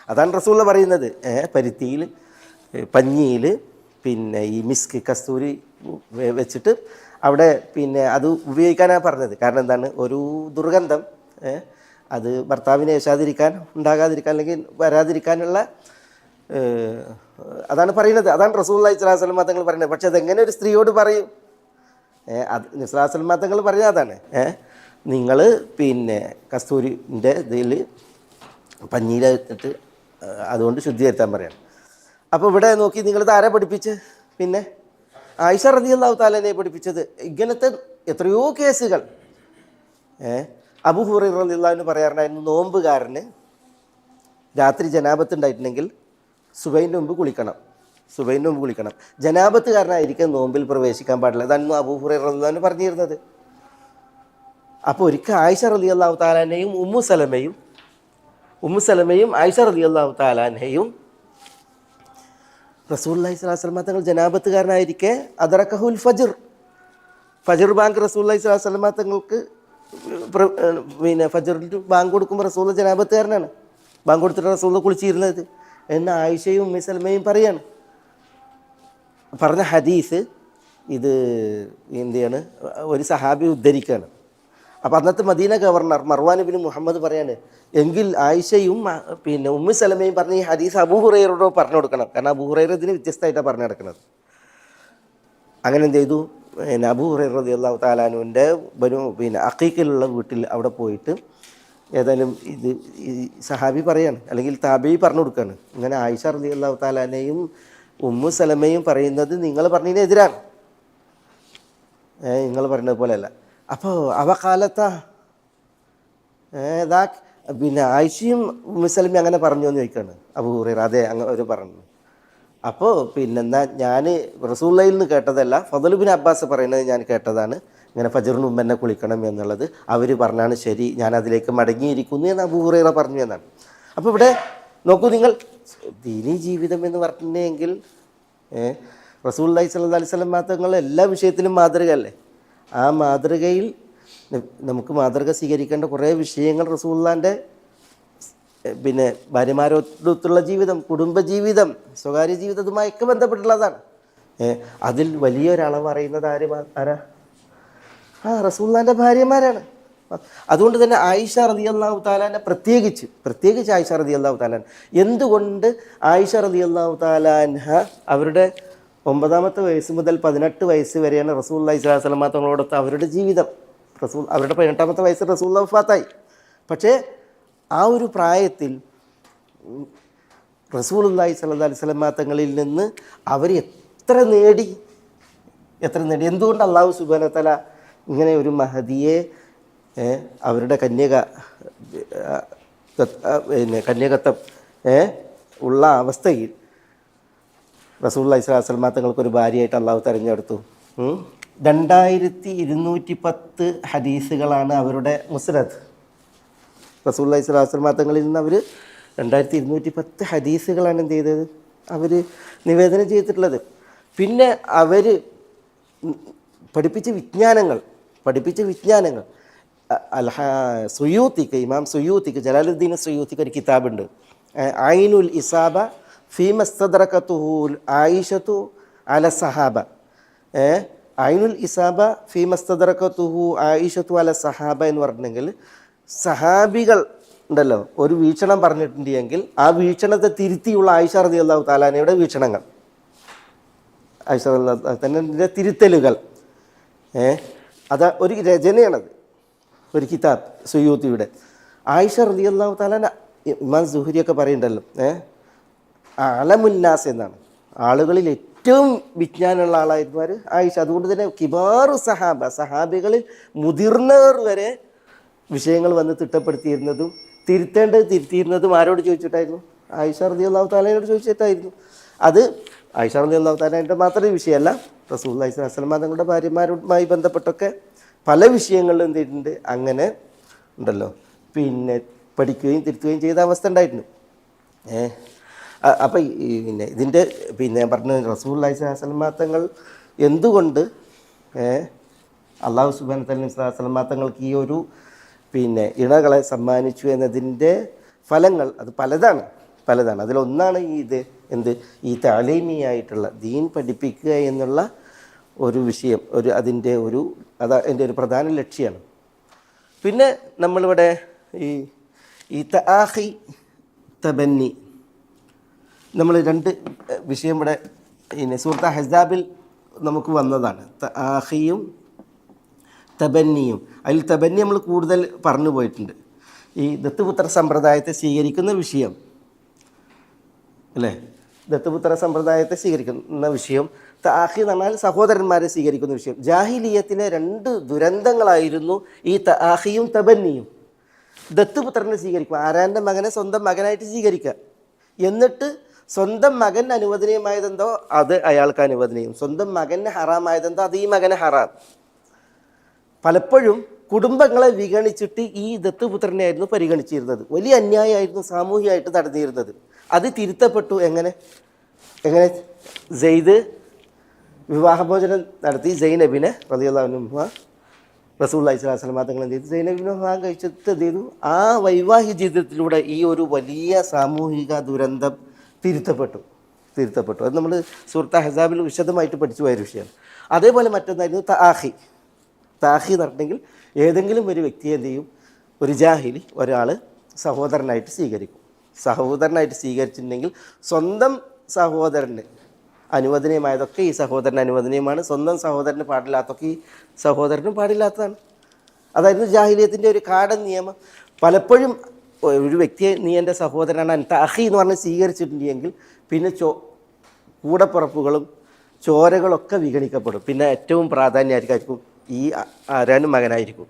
അതാണ് റസൂൽ പറയുന്നത്, പരുത്തിയിൽ പഞ്ഞിയിൽ പിന്നെ ഈ മിസ്ക് കസ്തൂരി വെച്ചിട്ട് അവിടെ പിന്നെ അത് ഉപയോഗിക്കാനാണ് പറഞ്ഞത്. കാരണം എന്താണ്? ഒരു ദുർഗന്ധം അത് ഭർത്താവിനെ ഉണ്ടാകാതിരിക്കാൻ അല്ലെങ്കിൽ വരാതിരിക്കാനുള്ള അതാണ് പറയുന്നത്. അതാണ് റസൂലുള്ളാഹി സ്വല്ലല്ലാഹു അലൈഹി വസല്ലം തങ്ങൾ പറയുന്നത്. പക്ഷെ അതെങ്ങനെ ഒരു സ്ത്രീയോട് പറയും? അത് നബി സല്ലല്ലാഹു അലൈഹി വസല്ലം തങ്ങൾ പറഞ്ഞത് അതാണ്, നിങ്ങൾ പിന്നെ കസ്തൂരിൻ്റെ ഇതിൽ പഞ്ഞിയിലിട്ട് അതുകൊണ്ട് ശുദ്ധി വരുത്താൻ പറയണം. അപ്പോൾ ഇവിടെ നോക്കി, നിങ്ങളിത് ആരെ പഠിപ്പിച്ച്? പിന്നെ ആയിഷ റളിയല്ലാഹു തആലയെ പഠിപ്പിച്ചത്. ഇങ്ങനത്തെ എത്രയോ കേസുകൾ അബൂ ഹുറൈറ റളിയല്ലാഹു അൻഹു പറയാറുണ്ടായിരുന്നു, നോമ്പുകാരന് രാത്രി ജനാബത്ത് ഉണ്ടായിട്ടുണ്ടെങ്കിൽ സുബൈൻ്റെ മുമ്പ് കുളിക്കണം. ജനാബത്തുകാരനായിരിക്കും നോമ്പിൽ പ്രവേശിക്കാൻ പാടില്ല. അതാണ് അബൂ ഹുറൈറ റളിയല്ലാഹു അൻഹു പറഞ്ഞിരുന്നത്. അപ്പോൾ ഒരിക്കൽ ആയിഷ റളിയല്ലാഹു തആലയെയും ഉമ്മു സലമയും ആയിഷ റളിയല്ലാഹു തആലയെയും റസൂലുള്ളാഹി സ്വല്ലല്ലാഹു അലൈഹി വസല്ലം തങ്ങൾ ജനാബത്തുകാരനായിരിക്കെ അദറകഹുൽ ഫജ്ർ ബാങ്ക് റസൂലുള്ളാഹി സ്വല്ലല്ലാഹു അലൈഹി വസല്ലം തങ്ങൾക്ക് പിന്നെ ഫജ്റിൽ ബാങ്ക് കൊടുക്കുമ്പോൾ റസൂൽ ജനാബത്തുകാരനാണ്, ബാങ്ക് കൊടുത്തിട്ട് റസൂൽ കുളിച്ചിരുന്നത് എന്ന് ആയിഷയും ഉമ്മു സലമയും പറഞ്ഞ ഹദീസ് ഇത് എന്തെയാണ്? ഒരു സഹാബി ഉദ്ധരിക്കുകയാണ്. അപ്പോൾ അന്നത്തെ മദീന ഗവർണർ മർവാൻ ഇബ്നു മുഹമ്മദ് പറയാണ്, എങ്കിൽ ആയിഷയും പിന്നെ ഉമ്മു സലമയും പറഞ്ഞ ഈ ഹദീസ് അബൂ ഹുറൈറയോട് പറഞ്ഞു കൊടുക്കണം. കാരണം അബൂ ഹുറൈറ ഇതിന് വ്യത്യസ്തമായിട്ടാണ് പറഞ്ഞു നടക്കുന്നത്. അങ്ങനെ എന്ത് ചെയ്തു? പിന്നെ അബൂ ഹുറൈറ റളിയല്ലാഹു തആല അൻഹുവിൻ്റെ പിന്നെ അഖീഖിലുള്ള വീട്ടിൽ അവിടെ പോയിട്ട് ഏതായാലും ഇത് ഈ സഹാബി പറയാണ്, അല്ലെങ്കിൽ താബിഈ പറഞ്ഞു കൊടുക്കുകയാണ്, ഇങ്ങനെ ആയിഷ റളിയല്ലാഹു തആല അൻഹയും ഉമ്മു സലമയും പറയുന്നത് നിങ്ങൾ പറഞ്ഞതിനെതിരാണ്, നിങ്ങൾ പറയുന്നത് പോലെയല്ല. അപ്പോൾ അവ കാലത്താ പിന്നെ ആയിഷയും മുസലമി അങ്ങനെ പറഞ്ഞു എന്ന് ചോദിക്കുകയാണ് അബൂ ഹുറൈറ. അതെ, അങ്ങനെ അവർ പറഞ്ഞു. അപ്പോൾ പിന്നെന്താ, ഞാൻ റസൂലുള്ളാഹിയിൽ നിന്ന് കേട്ടതല്ല, ഫദൽ ബിൻ അബ്ബാസ് പറയുന്നത് ഞാൻ കേട്ടതാണ്, ഇങ്ങനെ ഫജറിന് മുമ്പ് എന്നെ കുളിക്കണം എന്നുള്ളത്. അവർ പറഞ്ഞാണ് ശരി, ഞാൻ അതിലേക്ക് മടങ്ങിയിരിക്കുന്നു എന്ന് അബൂ ഹുറൈറ പറഞ്ഞു എന്നാണ്. അപ്പോൾ ഇവിടെ നോക്കൂ നിങ്ങൾ, ദീനീ ജീവിതം എന്ന് പറഞ്ഞെങ്കിൽ റസൂലുള്ളാഹി സ്വല്ലല്ലാഹു അലൈഹി വസല്ലം തങ്ങൾ എല്ലാ വിഷയത്തിലും മാതൃകയല്ലേ. ആ മാതൃകയിൽ നമുക്ക് മാതൃക സ്വീകരിക്കേണ്ട കുറേ വിഷയങ്ങൾ റസൂലുള്ളാഹിൻ്റെ പിന്നെ ഭാര്യമാരോടൊത്തുള്ള ജീവിതം, കുടുംബജീവിതം, സ്വകാര്യ ജീവിതവുമായൊക്കെ ബന്ധപ്പെട്ടുള്ളതാണ്. അതിൽ വലിയൊരളവ് അറിയുന്നത് ആരാ? റസൂലുള്ളാഹിൻ്റെ ഭാര്യമാരാണ്. അതുകൊണ്ട് തന്നെ ആയിഷ റളിയല്ലാഹു തആല പ്രത്യേകിച്ച് ആയിഷ റളിയല്ലാഹു തആല, എന്തുകൊണ്ട് ആയിഷ റളിയല്ലാഹു തആല അവരുടെ 9ാമത്തെ വയസ്സ് മുതൽ 18 വയസ്സ് വരെയാണ് റസൂലുള്ളാഹി സ്വല്ലല്ലാഹു അലൈഹി വസല്ലം തങ്ങളോടൊത്ത് അവരുടെ ജീവിതം. അവരുടെ 18ാമത്തെ വയസ്സിൽ റസൂലുള്ളാഹി വഫാത്തായി. പക്ഷേ ആ ഒരു പ്രായത്തിൽ റസൂലുള്ളാഹി സ്വല്ലല്ലാഹു അലൈഹി വസല്ലം തങ്ങളിൽ നിന്ന് അവർ എത്ര നേടി. എന്തുകൊണ്ട് അല്ലാഹു സുബ്ഹാനഹു വ തആല ഇങ്ങനെ ഒരു മഹദിയെ അവരുടെ കന്യകത്വം ഉള്ള അവസ്ഥയിൽ റസൂലുള്ളാഹി സ്വല്ലല്ലാഹു അലൈഹി വസല്ലം തങ്ങൾക്കൊരു ഭാര്യയായിട്ട് അള്ളാഹു തിരഞ്ഞെടുത്തു. 2210 ഹദീസുകളാണ് അവരുടെ മുസ്നദ്. റസൂലുള്ളാഹി സ്വല്ലല്ലാഹു അലൈഹി വസല്ലം തങ്ങളിൽ നിന്ന് അവർ 2210 ഹദീസുകളാണ് എന്ത് ചെയ്തത്, അവർ നിവേദനം ചെയ്തിട്ടുള്ളത്. പിന്നെ അവർ പഠിപ്പിച്ച വിജ്ഞാനങ്ങൾ ഇമാം സുയൂത്തിക്ക്, ജലാലുദ്ദീൻ സുയൂത്തിക്ക് ഒരു കിതാബുണ്ട്, ഐനുൽ ഇസാബ ഫീ മസ്തദ്റകതുഹു ആയിഷത്തു അല സഹാബ. ഐനുൽ ഇസാബ ഫീ മസ്തദ്റകതുഹു ആയിഷത്തു അല സഹാബ എന്ന് പറഞ്ഞിട്ടുണ്ടെങ്കിൽ, സഹാബികൾ ഉണ്ടല്ലോ ഒരു വീക്ഷണം പറഞ്ഞിട്ടുണ്ടെങ്കിൽ ആ വീക്ഷണത്തെ തിരുത്തിയുള്ള ആയിഷ റളിയല്ലാഹു തആലയുടെ വീക്ഷണങ്ങൾ, ആയിഷ റളിയല്ലാഹു തആലയുടെ തിരുത്തലുകൾ, അത് ഒരു രചനയാണത്, ഒരു കിതാബ് സുയൂത്തിയുടെ. ആയിഷ റളിയല്ലാഹു തആല, ഇമാം സുഹരിയൊക്കെ പറയുന്നുണ്ടല്ലോ അലമുന്നാസ് എന്നാണ്, ആളുകളിൽ ഏറ്റവും വിജ്ഞാനമുള്ള ആളായിരുന്നു ആര്? ആയിഷ. അതുകൊണ്ട് തന്നെ കിബാറു സഹാബികളിൽ മുതിർന്നവർ വരെ വിഷയങ്ങൾ വന്ന് തിട്ടപ്പെടുത്തിയിരുന്നതും തിരുത്തിയിരുന്നതും ആരോട് ചോദിച്ചിട്ടായിരുന്നു? ആയിഷ റളിയല്ലാഹു തആലയോട് ചോദിച്ചിട്ടായിരുന്നു. അത് ആയിഷ റളിയല്ലാഹു തആലയുടെ മാത്രമേ വിഷയമല്ല, റസൂലുള്ളാഹി സ്വല്ലല്ലാഹു അലൈഹി വസല്ലം തങ്ങളുടെ ഭാര്യമാരുമായി ബന്ധപ്പെട്ടൊക്കെ പല വിഷയങ്ങളിലും എന്ത് ചെയ്തിട്ടുണ്ട്, അങ്ങനെ ഉണ്ടല്ലോ പിന്നെ പഠിക്കുകയും തിരുത്തുകയും ചെയ്ത അവസ്ഥ ഉണ്ടായിരുന്നു. അപ്പം പിന്നെ ഇതിൻ്റെ പിന്നെ പറഞ്ഞ റസൂലുള്ളാഹി സ്വല്ലല്ലാഹു അലൈഹി വസല്ലം തങ്ങൾ എന്തുകൊണ്ട് അല്ലാഹു സുബ്ഹാനഹു വ തആല തങ്ങൾക്ക് ഈ ഒരു പിന്നെ ഇണകളെ സമ്മാനിച്ചു എന്നതിൻ്റെ ഫലങ്ങൾ അത് പലതാണ്. അതിലൊന്നാണ് ഈ തഅലീമിയായിട്ടുള്ള ദീൻ പഠിപ്പിക്കുക എന്നുള്ള ഒരു വിഷയം, അതിൻ്റെ എൻ്റെ ഒരു പ്രധാന ലക്ഷ്യമാണ്. പിന്നെ നമ്മളിവിടെ ഈ തആഖി തബന്നി, നമ്മൾ 2 വിഷയം ഇവിടെ സൂറത്ത് അഹ്സാബിൽ നമുക്ക് വന്നതാണ്, തആഖിയും തബന്നിയും. അതിൽ തബന്നി നമ്മൾ കൂടുതൽ പറഞ്ഞു പോയിട്ടുണ്ട്. ഈ ദത്തുപുത്ര സമ്പ്രദായത്തെ സ്വീകരിക്കുന്ന വിഷയം അല്ലേ, ദത്തുപുത്ര സമ്പ്രദായത്തെ സ്വീകരിക്കുന്ന വിഷയം. തആഖി എന്ന് പറഞ്ഞാൽ സഹോദരന്മാരെ സ്വീകരിക്കുന്ന വിഷയം. ജാഹിലിയത്തിലെ 2 ദുരന്തങ്ങളായിരുന്നു ഈ തആഖിയും തബന്നിയും. ദത്തുപുത്രനെ സ്വീകരിക്കുക, ആരാൻ്റെ മകനെ സ്വന്തം മകനായിട്ട് സ്വീകരിക്കുക, എന്നിട്ട് സ്വന്തം മകൻ അനുവദനീയമായതെന്തോ അത് അയാൾക്ക് അനുവദനീയം, സ്വന്തം മകന് ഹറാമായതെന്തോ അത് ഈ മകന് ഹറാം. പലപ്പോഴും കുടുംബങ്ങളെ വിഗണിച്ചിട്ട് ഈ ദത്തുപുത്രനെയായിരുന്നു പരിഗണിച്ചിരുന്നത്. വലിയ അന്യായമായിരുന്നു സാമൂഹികമായിട്ട് നടന്നിരുന്നത്. അത് തിരുത്തപ്പെട്ടു. എങ്ങനെ സെയ്ദ് വിവാഹമോചനം നടത്തി സൈനബിനെ റളിയല്ലാഹു അൻഹ റസൂലുള്ളാഹി സ്വല്ലല്ലാഹു അലൈഹി വസല്ലം തങ്ങൾ എന്ത് ചെയ്തു, സൈനബിനെ വിവാഹം കഴിച്ചിട്ട് എന്ത് ചെയ്തു, ആ വൈവാഹിക ജീവിതത്തിലൂടെ ഈ ഒരു വലിയ സാമൂഹിക ദുരന്തം തിരുത്തപ്പെട്ടു. അത് നമ്മൾ സൂറത്ത് അഹ്സാബിൽ വിശദമായിട്ട് പഠിച്ചു പോയൊരു വിഷയമാണ്. അതേപോലെ മറ്റൊന്നായിരുന്നു തആഖി എന്ന് പറഞ്ഞിട്ടുണ്ടെങ്കിൽ ഏതെങ്കിലും ഒരു വ്യക്തിയെ എന്ത് ചെയ്യും, ഒരു ജാഹിലി ഒരാൾ സഹോദരനായിട്ട് സ്വീകരിച്ചിട്ടുണ്ടെങ്കിൽ സ്വന്തം സഹോദരന് അനുവദനീയമായതൊക്കെ ഈ സഹോദരന് അനുവദനീയമാണ്, സ്വന്തം സഹോദരന് പാടില്ലാത്തൊക്കെ ഈ സഹോദരനും പാടില്ലാത്തതാണ്. അതായിരുന്നു ജാഹിലിയത്തിൻ്റെ ഒരു കാടൻ നിയമം. പലപ്പോഴും ഒരു വ്യക്തിയെ നീ എൻ്റെ സഹോദരനാണ് തഅഖി എന്ന് പറഞ്ഞ് സ്വീകരിച്ചിട്ടുണ്ടെങ്കിൽ പിന്നെ കൂടപ്പുറപ്പുകളും ചോരകളൊക്കെ വിഗണിക്കപ്പെടും. പിന്നെ ഏറ്റവും പ്രാധാന്യമായിരിക്കും ഈ ആരാനും മകനായിരിക്കും.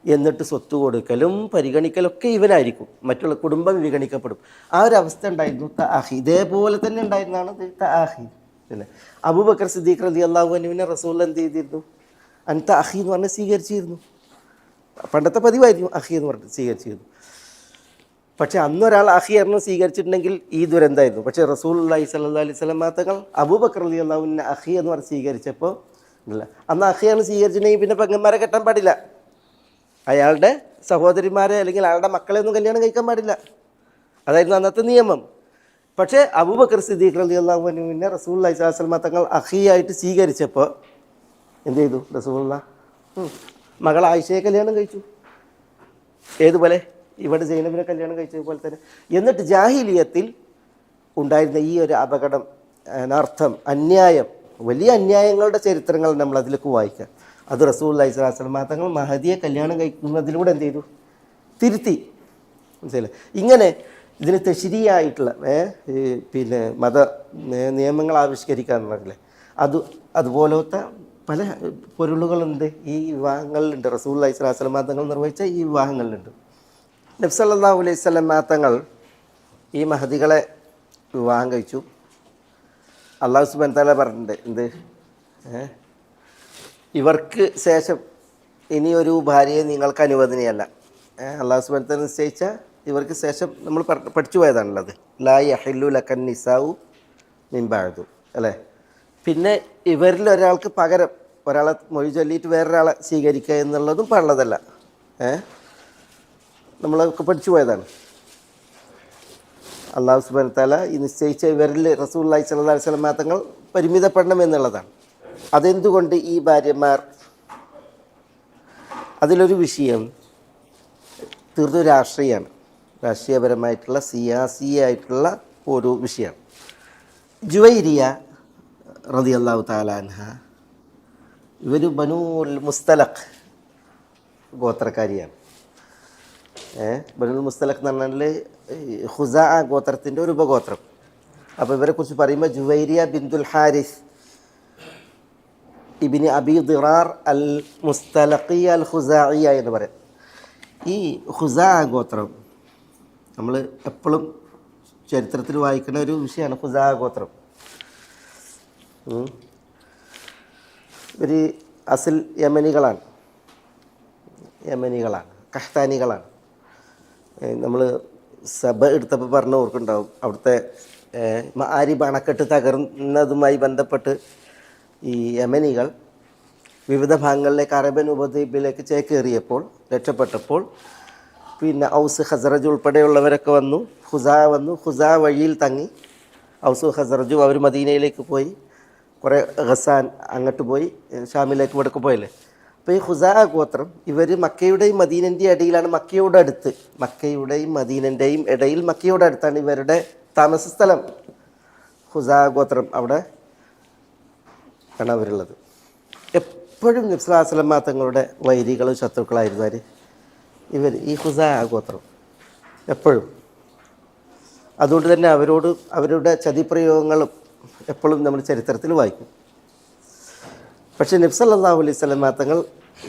എന്നിട്ട് സ്വത്ത് കൊടുക്കലും പരിഗണിക്കലൊക്കെ ഇവനായിരിക്കും, മറ്റുള്ള കുടുംബം വിഗണിക്കപ്പെടും. ആ ഒരു അവസ്ഥ ഉണ്ടായിരുന്നു തആഖി. ഇതേപോലെ തന്നെ ഉണ്ടായിരുന്നതാണ് തആഖി. പിന്നെ അബൂബക്കർ സിദ്ദീഖ് റളിയല്ലാഹു അൻഹുവിനെ റസൂൽ എന്ത് ചെയ്തിരുന്നു? അൻത അഖി എന്ന് പറഞ്ഞ് സ്വീകരിച്ചിരുന്നു. പണ്ടത്തെ പതിവായിരുന്നു അഖി എന്ന് പറഞ്ഞിട്ട് സ്വീകരിച്ചിരുന്നു. പക്ഷെ അന്നൊരാൾ അഖി എന്ന് സ്വീകരിച്ചിട്ടുണ്ടെങ്കിൽ ഈ ദുരന്തമായിരുന്നു. പക്ഷേ റസൂലുള്ളാഹി സ്വല്ലല്ലാഹു അലൈഹി വസല്ലം തങ്ങൾ അബൂബക്കർ റളിയല്ലാഹു അൻഹു അഖി എന്ന് പറഞ്ഞ് സ്വീകരിച്ചപ്പോൾ ഇല്ല, അന്ന് അഖിയാണ് സ്വീകരിച്ചിട്ടുണ്ടെങ്കിൽ പിന്നെ പെങ്ങന്മാരെ കെട്ടാൻ പാടില്ല, അയാളുടെ സഹോദരിമാരെ അല്ലെങ്കിൽ അയാളുടെ മക്കളെ ഒന്നും കല്യാണം കഴിക്കാൻ പാടില്ല. അതായിരുന്നു അന്നത്തെ നിയമം. പക്ഷേ അബൂബക്കർ സിദ്ദീഖ് റളിയല്ലാഹു അൻഹുവിനെ റസൂലുള്ളാഹി സ്വല്ലല്ലാഹു അലൈഹി വസല്ലം തങ്ങൾ അഖിയായിട്ട് സ്വീകരിച്ചപ്പോൾ എന്ത് ചെയ്തു? റസൂലുള്ളാഹി മകൾ ആയിഷയെ കല്യാണം കഴിച്ചു. ഏതുപോലെ? ഇവിടെ സൈനബിനെ കല്യാണം കഴിച്ചതുപോലെ തന്നെ. എന്നിട്ട് ജാഹിലിയത്തിൽ ഉണ്ടായിരുന്ന ഈ ഒരു അപകടം, അനർത്ഥം, അന്യായം, വലിയ അന്യായങ്ങളുടെ ചരിത്രങ്ങൾ നമ്മൾ അതിലേക്ക് വായിക്കാം. അത് റസൂലുള്ളാഹി സ്വല്ലല്ലാഹു അലൈഹി വസല്ലം തങ്ങൾ മഹദിയെ കല്യാണം കഴിക്കുന്നതിലൂടെ എന്ത് ചെയ്തു? തിരുത്തി. മനസ്സിലായില്ലേ? ഇങ്ങനെ ഇതിന് തശ്രീയായിട്ടുള്ള പിന്നെ മത നിയമങ്ങൾ ആവിഷ്കരിക്കുക എന്ന് പറഞ്ഞില്ലേ, അതുപോലത്തെ പല പൊരുളുകളുണ്ട് ഈ വിവാഹങ്ങളിലുണ്ട്. റസൂലുള്ളാഹി സ്വല്ലല്ലാഹു അലൈഹി വസല്ലം തങ്ങൾ നിർവഹിച്ച ഈ വിവാഹങ്ങളിലുണ്ട്. നബി സല്ലല്ലാഹു അലൈഹി വസല്ലം തങ്ങൾ ഈ മഹദികളെ വിവാഹം കഴിച്ചു. അല്ലാഹു സുബ്ഹാനഹു വ തആല പറഞ്ഞിട്ടുണ്ട് എന്ത്? ഇവർക്ക് ശേഷം ഇനിയൊരു ഭാര്യയെ നിങ്ങൾക്ക് അനുവദനീയമല്ല. അല്ലാഹു സുബ്ഹാനഹു വ തആല നിശ്ചയിച്ച ഇവർക്ക് ശേഷം നമ്മൾ പഠിച്ചു പോയതാണുള്ളത്. ലാ യഹില്ലു ലക്കൻ നിസാഉ മിൻ ബഅദു, അല്ലേ? പിന്നെ ഇവരിൽ ഒരാൾക്ക് പകരം ഒരാളെ മൊഴി ചൊല്ലിയിട്ട് വേറൊരാളെ സ്വീകരിക്കുക എന്നുള്ളതും പാടുള്ളതല്ല. നമ്മളൊക്കെ പഠിച്ചു പോയതാണ്. അല്ലാഹു സുബ്ഹാനഹു വ തആല ഈ നിശ്ചയിച്ച ഇവരിൽ റസൂലുള്ളാഹി സ്വല്ലല്ലാഹു അലൈഹി വസല്ലം തങ്ങൾ പരിമിതപ്പെടണം എന്നുള്ളതാണ്. അതെന്തുകൊണ്ട് ഈ ഭാര്യമാർ? അതിലൊരു വിഷയം തീർത്തും രാഷ്ട്രീയമാണ്, രാഷ്ട്രീയപരമായിട്ടുള്ള സിയാസിയായിട്ടുള്ള ഒരു വിഷയമാണ്. ജുവൈരിയ റളിയല്ലാഹു തആല അൻഹ, ഇവർ ബനൂൽ മുസ്തലഖ് ഗോത്രക്കാരിയാണ്. ബനുൽ മുസ്തലഖ് എന്ന് പറഞ്ഞാൽ ഖുസാ ഗോത്രത്തിൻ്റെ ഒരു ഉപഗോത്രം. അപ്പോൾ ഇവരെക്കുറിച്ച് പറയുമ്പോൾ ജുവൈരിയ ബിന്തുൽ ഹാരിസ് ഇബ്നി അബി ദിറാർ അൽ മുസ്തലഖിയ അൽ ഖുസാഇയ എന്ന് പറയും. ഈ ഖുസാ ഗോത്രം നമ്മൾ എപ്പോഴും ചരിത്രത്തിൽ വായിക്കുന്ന ഒരു വിഷയമാണ്. ഖുസാ ഗോത്രം ഒരു അസിൽ യമനികളാണ്, കഹ്താനികളാണ്. നമ്മൾ സഭ എടുത്തപ്പോൾ പറഞ്ഞ ഓർക്കുണ്ടാവും, അവിടുത്തെ മആരിബ് അണക്കെട്ട് തകർന്നതുമായി ബന്ധപ്പെട്ട് ഈ യമനികൾ വിവിധ ഭാഗങ്ങളിലേക്ക് അറബൻ ഉപദ്വീപിലേക്ക് ചേക്കേറിയപ്പോൾ, രക്ഷപ്പെട്ടപ്പോൾ പിന്നെ ഔസ് ഖസറജ് ഉൾപ്പെടെയുള്ളവരൊക്കെ വന്നു. ഖുസാ വഴിയിൽ തങ്ങി. ഔസ് ഖസറജു അവർ മദീനയിലേക്ക് പോയി, കുറേ ഗസാൻ അങ്ങോട്ട് പോയി, ഷാമിലേക്ക് ഇവിടേക്ക് പോയല്ലേ. അപ്പോൾ ഈ ഖുസാ ഗോത്രം ഇവർ മക്കയുടെയും മദീനൻ്റെയും ഇടയിലാണ്. മക്കയുടെയും മദീനൻ്റെയും ഇടയിൽ മക്കയുടെ അടുത്താണ് ഇവരുടെ താമസ സ്ഥലം. ഖുസാ ഗോത്രം അവിടെ ആണ് അവരുള്ളത്. എപ്പോഴും നബി സല്ലല്ലാഹു അലൈഹി വസല്ലം തങ്ങളുടെ വൈരികളും ശത്രുക്കളായിരുന്നു ഇവർ, ഈ ഖുസാ ഗോത്രം എപ്പോഴും. അതുകൊണ്ട് തന്നെ അവരുടെ ചതിപ്രയോഗങ്ങളും എപ്പോഴും നമ്മൾ ചരിത്രത്തിൽ വായിക്കും. പക്ഷേ നബി സല്ലല്ലാഹു അലൈഹി വസല്ലം തങ്ങൾ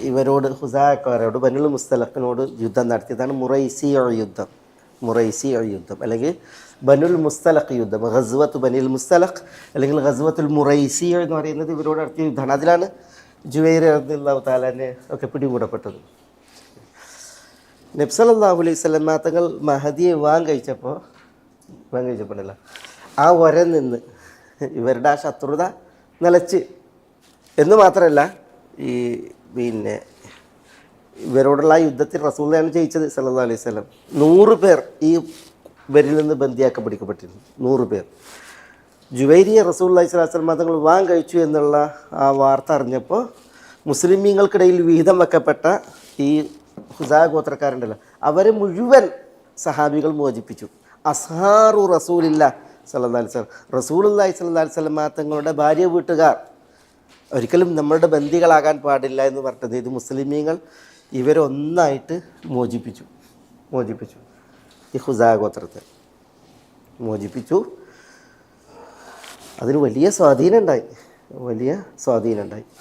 ഇവരോട്, ഖുസാക്കാരോട്, ബനുൽ മുസ്തലഖിനോട് യുദ്ധം നടത്തിയതാണ് മുറൈസി യുദ്ധം അല്ലെങ്കിൽ ബനുൽ മുസ്തലഖ് യുദ്ധം. ഗസ്വത്ത് ബനിൽ മുസ്തലഖ് അല്ലെങ്കിൽ ഗസ്വത്തുൽ മുറൈസി എന്ന് പറയുന്നത് ഇവരോട് നടത്തിയ യുദ്ധമാണ്. അതിലാണ് ജുവൈർ റളിയല്ലാഹു തആലയെ ഒക്കെ പിടികൂടപ്പെട്ടത്. നബി സല്ലല്ലാഹു അലൈഹി വസല്ലം തങ്ങൾ മഹദിയെ വിവാഹം കഴിച്ചപ്പോഴല്ല, ആ വരം നിന്ന് ഇവരുടെ ആ ശത്രുത നിലച്ച് എന്ന് മാത്രമല്ല, ഈ പിന്നെ ഇവരോടുള്ള യുദ്ധത്തിൽ റസൂലുള്ളാഹിയാണ് ജയിച്ചത് സല്ലല്ലാഹു അലൈഹി വസല്ലം. 100 പേർ ഈ ഇവരിൽ നിന്ന് ബന്ദിയാക്കി പിടിക്കപ്പെട്ടിരുന്നു. 100 പേർ. ജുവൈരിയെ റസൂലുള്ളാഹി സ്വല്ലല്ലാഹു അലൈഹി വസല്ലം തങ്ങൾ വിവാഹം കഴിച്ചു എന്നുള്ള ആ വാർത്ത അറിഞ്ഞപ്പോൾ മുസ്ലിമീങ്ങൾക്കിടയിൽ വിഹിതം വെക്കപ്പെട്ട ഈ ഖുസാ ഗോത്രക്കാരുണ്ടല്ലോ, അവരെ മുഴുവൻ സഹാബികൾ മോചിപ്പിച്ചു. അസ്ഹാറു റസൂലില്ലാഹി സ്വല്ലല്ലാഹു അലൈഹി വസല്ലം, റസൂലുള്ളാഹി സ്വല്ലല്ലാഹു അലൈഹി വസല്ലം തങ്ങളുടെ ഭാര്യ വീട്ടുകാർ ഒരിക്കലും നമ്മളുടെ ബന്ദികളാകാൻ പാടില്ല എന്ന് പറഞ്ഞത് ഇത് മുസ്ലിമീങ്ങൾ ഇവരൊന്നായിട്ട് മോചിപ്പിച്ചു. ഈ ഖുസാ ഗോത്രത്തെ മോചിപ്പിച്ചു. അതിന് വലിയ സ്വാധീനം ഉണ്ടായി.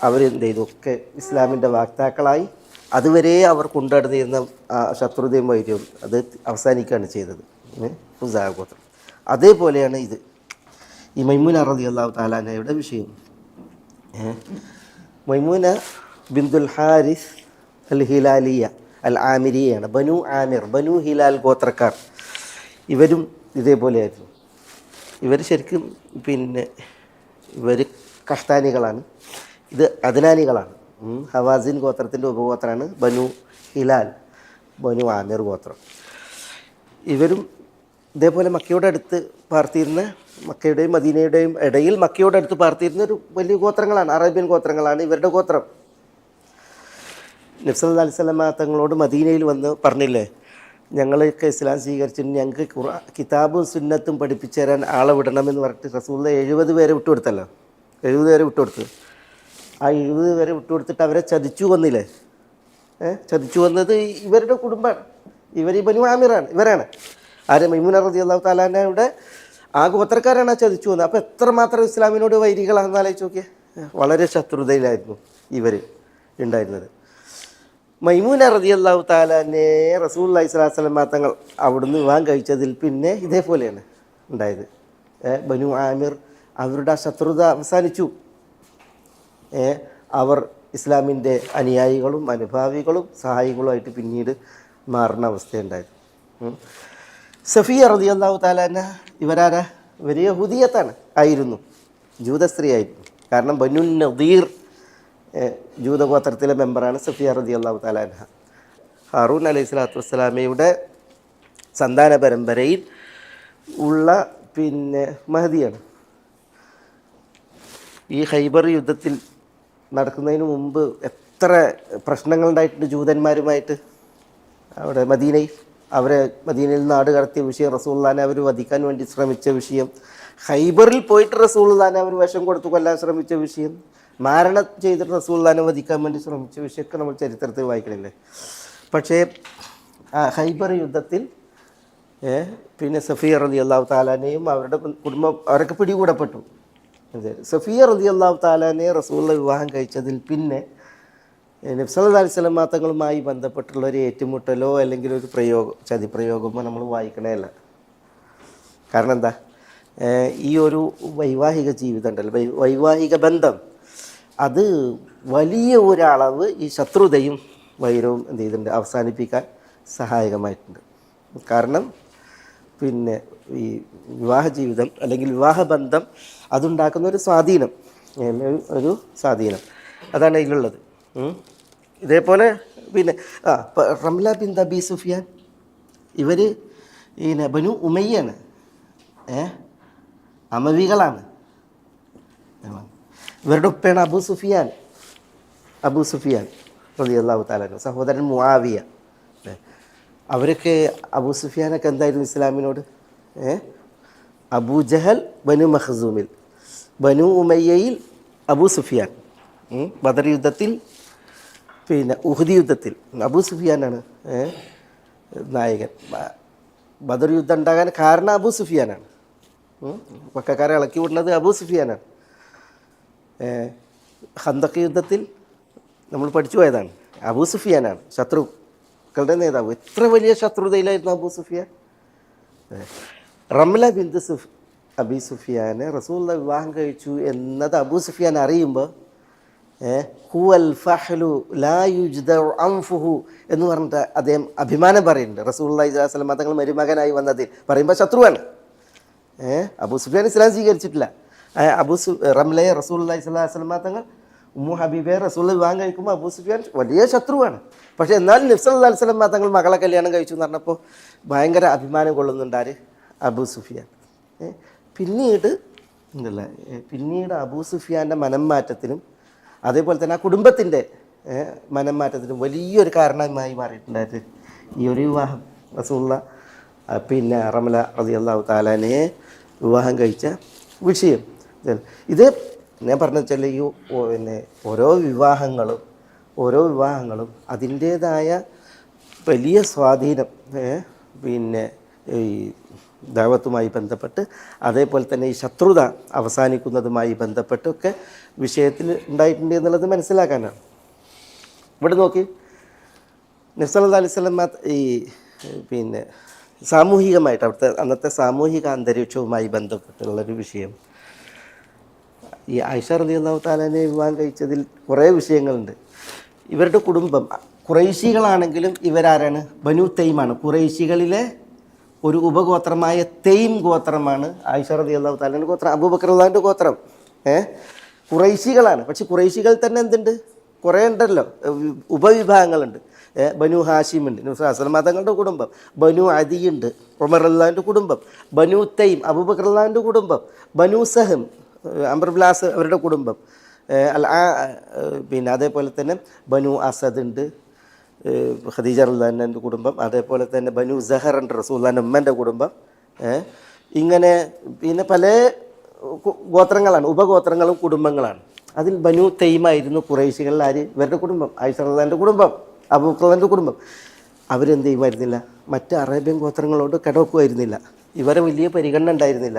അവരെന്ത് ചെയ്തു? ഒക്കെ ഇസ്ലാമിൻ്റെ വാക്താക്കളായി, അതുവരെ അവർ കൊണ്ടുനടന്നിരുന്ന ആ ശത്രുതയും വൈര്യവും അത് അവസാനിക്കുകയാണ് ചെയ്തത്. ഖുസാഅ ഗോത്രം. അതേപോലെയാണ് ഇത് ഈ മൈമൂന റളിയല്ലാഹു തആല അൻഹയുടെ വിഷയം. മൈമൂന ബിന്തുൽ ഹാരിസ് അൽ ഹിലാലിയ അൽ ആമിരിയാണ്. ബനു ആമിർ, ബനു ഹിലാൽ ഗോത്രക്കാർ. ഇവരും ഇതേപോലെയായിരുന്നു. ഇവർ ശരിക്കും ഇവർ കഷ്താനികളാണ്, ഇത് അദ്നാനികളാണ്. ഹവാസിൻ ഗോത്രത്തിൻ്റെ ഉപഗോത്രമാണ് ബനു ഹിലാൽ, ബനു ആമിർ ഗോത്രം. ഇവരും ഇതേപോലെ മക്കയുടെ അടുത്ത് പാർത്തിരുന്ന, മക്കയുടെയും മദീനയുടെയും ഇടയിൽ മക്കയുടെ അടുത്ത് പാർത്തിരുന്ന ഒരു വലിയ ഗോത്രങ്ങളാണ്, അറേബ്യൻ ഗോത്രങ്ങളാണ് ഇവരുടെ ഗോത്രം. നബി സല്ലല്ലാഹു അലൈഹി വസല്ലം തങ്ങളോട് മദീനയിൽ വന്ന് പറഞ്ഞില്ലേ, ഞങ്ങളൊക്കെ ഇസ്ലാം സ്വീകരിച്ചിട്ട് ഞങ്ങൾക്ക് കിതാബും സുന്നത്തും പഠിപ്പിച്ചു തരാൻ ആളെ വിടണമെന്ന് പറഞ്ഞിട്ട് റസൂലുള്ളാഹി 70 പേരെ വിട്ടുകൊടുത്തല്ലോ. 70 പേരെ വിട്ടുകൊടുത്തു. ആ 70 പേരെ വിട്ടുകൊടുത്തിട്ട് അവരെ ചതിച്ചു കൊന്നില്ലേ. ചതിച്ചു വന്നത് ഇവരുടെ കുടുംബമാണ്, ഇവർ ഈ ബനു ആമിറാണ്, ഇവരാണ്. ആരെ? മൈമൂന റളിയല്ലാഹു തആല അൻഹയുടെ ആ ഗോത്രക്കാരാണ് ആ ചതിച്ചു വന്നത്. അപ്പോൾ എത്രമാത്രം ഇസ്ലാമിനോട് വൈരികളാണെന്ന് ആലോചിച്ച് നോക്കിയേ. വളരെ ശത്രുതയിലായിരുന്നു ഇവർ ഉണ്ടായിരുന്നത്. മൈമൂന റളിയല്ലാഹു തആല അൻഹയെ റസൂലുള്ളാഹി സ്വല്ലല്ലാഹു അലൈഹി വസല്ലം തങ്ങൾ അവിടുന്ന് വിവാഹം കഴിച്ചതിൽ പിന്നെ ഇതേപോലെയാണ് ഉണ്ടായത്. ബനു ആമിർ അവരുടെ ആ ശത്രുത അവസാനിച്ചു. അവർ ഇസ്ലാമിൻ്റെ അനുയായികളും അനുഭാവികളും സഹായികളുമായിട്ട് പിന്നീട് മാറുന്ന അവസ്ഥയുണ്ടായത്. സഫിയ റളിയല്ലാഹു തആല അൻഹ ഇവരാരാ? ഇവർ യഹൂദിയത്താണ് ആയിരുന്നു, ജൂതസ്ത്രീ ആയിരുന്നു. കാരണം ബനു നദീർ ജൂതഗോത്രത്തിലെ മെമ്പറാണ് സഫിയ റളിയല്ലാഹു തആല അൻഹ. ഹാറൂൻ അലൈഹി സ്വലാത്തു വസ്സലാമയുടെ സന്താന പരമ്പരയിൽ ഉള്ള മഹദിയാണ്. ഈ ഖൈബർ യുദ്ധത്തിൽ നടക്കുന്നതിന് മുമ്പ് എത്ര പ്രശ്നങ്ങളുണ്ടായിട്ടുണ്ട് ജൂതന്മാരുമായിട്ട് അവിടെ മദീനയിൽ. അവരെ മദീനയിൽ നാട് കടത്തിയ വിഷയം, റസൂലുള്ളാഹിനെ അവർ വധിക്കാൻ വേണ്ടി ശ്രമിച്ച വിഷയം, ഖൈബറിൽ പോയിട്ട് റസൂലുള്ളാഹിനെ അവർ വിഷം കൊടുത്തു കൊല്ലാൻ ശ്രമിച്ച വിഷയം, മാരണം ചെയ്തിട്ട് റസൂലുള്ളാഹിനെ വധിക്കാൻ വേണ്ടി ശ്രമിച്ച വിഷയമൊക്കെ നമ്മൾ ചരിത്രത്തിൽ വായിക്കണില്ലേ. പക്ഷേ ഖൈബർ യുദ്ധത്തിൽ സഫിയ റളിയല്ലാഹു തആല അൻഹയും അവരുടെ കുടുംബം അവരൊക്കെ പിടികൂടപ്പെട്ടു. സഫിയ റളിയല്ലാഹു തആല അൻഹയെ റസൂലുള്ളാഹി വിവാഹം കഴിച്ചതിൽ പിന്നെ നബി സല്ലല്ലാഹു അലൈഹി വസല്ലം തങ്ങളുമായി ബന്ധപ്പെട്ടുള്ള ഒരു ഏറ്റുമുട്ടലോ അല്ലെങ്കിൽ ഒരു ചതിപ്രയോഗമോ നമ്മൾ വായിക്കണേയല്ല. കാരണം എന്താ? ഈ ഒരു വൈവാഹിക ജീവിതം ഉണ്ടല്ലോ, വൈവാഹിക ബന്ധം, അത് വലിയ ഒരളവ് ഈ ശത്രുതയും വൈരവും എന്ത് ചെയ്തിട്ടുണ്ട്, അവസാനിപ്പിക്കാൻ സഹായകമായിട്ടുണ്ട്. കാരണം ഈ വിവാഹ ജീവിതം അല്ലെങ്കിൽ വിവാഹബന്ധം അതുണ്ടാക്കുന്ന ഒരു സ്വാധീനം, അതാണ് അതിലുള്ളത്. ഇതേപോലെ റംല ബിൻത് അബി സുഫിയാൻ, ഇവർ ബനു ഉമയ്യാണ്, അമവികളാണ്. ഇവരുടെ ഉപ്പയാണ് അബൂ സുഫിയാൻ റളിയല്ലാഹു തആല അൻഹു, സഹോദരൻ മുആവിയ. അവരൊക്കെ അബൂ സുഫിയാനൊക്കെ എന്തായിരുന്നു ഇസ്ലാമിനോട്? അബൂ ജഹൽ ബനു മഖ്സൂമിൽ, ബനു ഉമയ്യയിൽ അബൂ സുഫിയാൻ, ബദർ യുദ്ധത്തിൽ ഉഹദ് യുദ്ധത്തിൽ അബൂ സുഫിയാനാണ് നായകൻ. ബദർ യുദ്ധം ഉണ്ടാകാൻ കാരണം അബൂ സുഫിയാനാണ്. മക്കക്കാരെ ഇളക്കി വിടുന്നത് അബൂ സുഫിയാനാണ്. ഖന്തഖ് യുദ്ധത്തിൽ നമ്മൾ പഠിച്ചു പോയതാണ്, അബൂ സുഫിയാനാണ് ശത്രുക്കളുടെ നേതാവ്. എത്ര വലിയ ശത്രുതയിലായിരുന്നു അബൂ സുഫിയാൻ. റംല ബിൻത് അബി സുഫിയാനെ റസൂലുള്ളാഹി വിവാഹം കഴിച്ചു എന്നത് അബൂ സുഫിയാൻ അറിയുമ്പോൾ ഹുവൽ ഫഹ്ലു ലാ യുജ്ദഉ അൻഫുഹു എന്ന് പറഞ്ഞിട്ട് അദ്ദേഹം അഭിമാനം പറയുന്നുണ്ട്. റസൂലുള്ളാഹി സ്വല്ലല്ലാഹു അലൈഹി വസല്ലം തങ്ങൾ മരുമകനായി വന്നതിൽ പറയുമ്പോൾ ശത്രുവാണ്. അബൂ സുഫിയാൻ ഇസ്ലാം സ്വീകരിച്ചിട്ടില്ല. റംലയെ റസൂലുള്ളാഹി സ്വല്ലല്ലാഹു അലൈഹി വസല്ലം തങ്ങൾ ഉമ്മു ഹബീബയെ റസൂലുള്ളാഹി വിവാഹം കഴിക്കുമ്പോൾ അബൂ സുഫിയാൻ വലിയ ശത്രുവാണ്. പക്ഷേ എന്നാലും നബി സല്ലല്ലാഹു അലൈഹി വസല്ലം തങ്ങൾ മകളെ കല്യാണം കഴിച്ചു എന്ന് പറഞ്ഞപ്പോൾ ഭയങ്കര അഭിമാനം കൊള്ളുന്നുണ്ടാര്? അബൂ സുഫിയാൻ. പിന്നീട് അബൂ സുഫിയാൻ്റെ മനം മാറ്റത്തിനും അതേപോലെ തന്നെ ആ കുടുംബത്തിൻ്റെ മനം മാറ്റത്തിനും വലിയൊരു കാരണമായി മാറിയിട്ടുണ്ടായത് ഈ ഒരു വിവാഹം. റസൂലുള്ളാഹി റംല റളിയല്ലാഹു തആല അൻഹയെ വിവാഹം കഴിച്ച വിഷയം ഇത് ഞാൻ പറഞ്ഞു വെച്ചാൽ ഈ ഓരോ വിവാഹങ്ങളും അതിൻ്റേതായ വലിയ സ്വാധീനം ഈ ദഅവത്തുമായി ബന്ധപ്പെട്ട് അതേപോലെ തന്നെ ഈ ശത്രുത അവസാനിക്കുന്നതുമായി ബന്ധപ്പെട്ടൊക്കെ വിഷയത്തിൽ ഉണ്ടായിട്ടുണ്ട് എന്നുള്ളത് മനസ്സിലാക്കാനാണ്. ഇവിടെ നോക്കി, നബി സല്ലല്ലാഹു അലൈഹി വസല്ലം ഈ പിന്നെ സാമൂഹികമായിട്ട് അവിടുത്തെ അന്നത്തെ സാമൂഹിക അന്തരീക്ഷവുമായി ബന്ധപ്പെട്ടുള്ളൊരു വിഷയം, ഈ ആയിഷ റളിയല്ലാഹു തആലയെ വിവാഹം കഴിച്ചതിൽ കുറേ വിഷയങ്ങളുണ്ട്. ഇവരുടെ കുടുംബം ഖുറൈശികളാണെങ്കിലും ഇവരാരാണ്? ബനു തെയ്മാണ്. ഖുറൈശികളിലെ ഒരു ഉപഗോത്രമായ തെയ്ം ഗോത്രമാണ് ആയിഷ റളിയല്ലാഹു തആലയുടെ ഗോത്രം, അബൂബക്കർ റളിയല്ലാഹുവിൻ്റെ ഗോത്രം. ഖുറൈശികളാണ്. പക്ഷെ ഖുറൈശികൾ തന്നെ എന്തുണ്ട്? കുറേ ഉണ്ടല്ലോ, ഉപവിഭാഗങ്ങളുണ്ട്. ബനു ഹാഷിമുണ്ട്, നബി സല്ലല്ലാഹു അലൈഹി വസല്ലം തങ്ങളുടെ കുടുംബം. ബനു അദിയുണ്ട്, ഉമർ റളിയല്ലാഹുവിൻ്റെ കുടുംബം. ബനു തൈം, അബൂബക്കർ റളിയല്ലാഹുവിൻ്റെ കുടുംബം. ബനു സഹം, അംർ ഇബ്നു ആസ് അവരുടെ കുടുംബം. പിന്നെ അതേപോലെ തന്നെ ബനു അസദ് ഉണ്ട്, ഖദീജ റളിയല്ലാഹുവിൻ്റെ കുടുംബം. അതേപോലെ തന്നെ ബനു സഹർ ഉണ്ട്, റസൂലുള്ളാഹിൻ്റെ ഉമ്മൻ്റെ കുടുംബം. ഇങ്ങനെ പിന്നെ പല ഗോത്രങ്ങളാണ്, ഉപഗോത്രങ്ങളും കുടുംബങ്ങളാണ്. അതിൽ ബനു തൈമായിരുന്നു ഖുറൈശികളിൽ ആര്? ഇവരുടെ കുടുംബം, ആയിഷ റളിയല്ലാഹുവിൻ്റെ കുടുംബം, അബൂബക്കറിൻ്റെ കുടുംബം. അവരെന്ത് ചെയ്യുമായിരുന്നില്ല? മറ്റ് അറേബ്യൻ ഗോത്രങ്ങളോട് കിടക്കുമായിരുന്നില്ല. ഇവരെ വലിയ പരിഗണന ഉണ്ടായിരുന്നില്ല.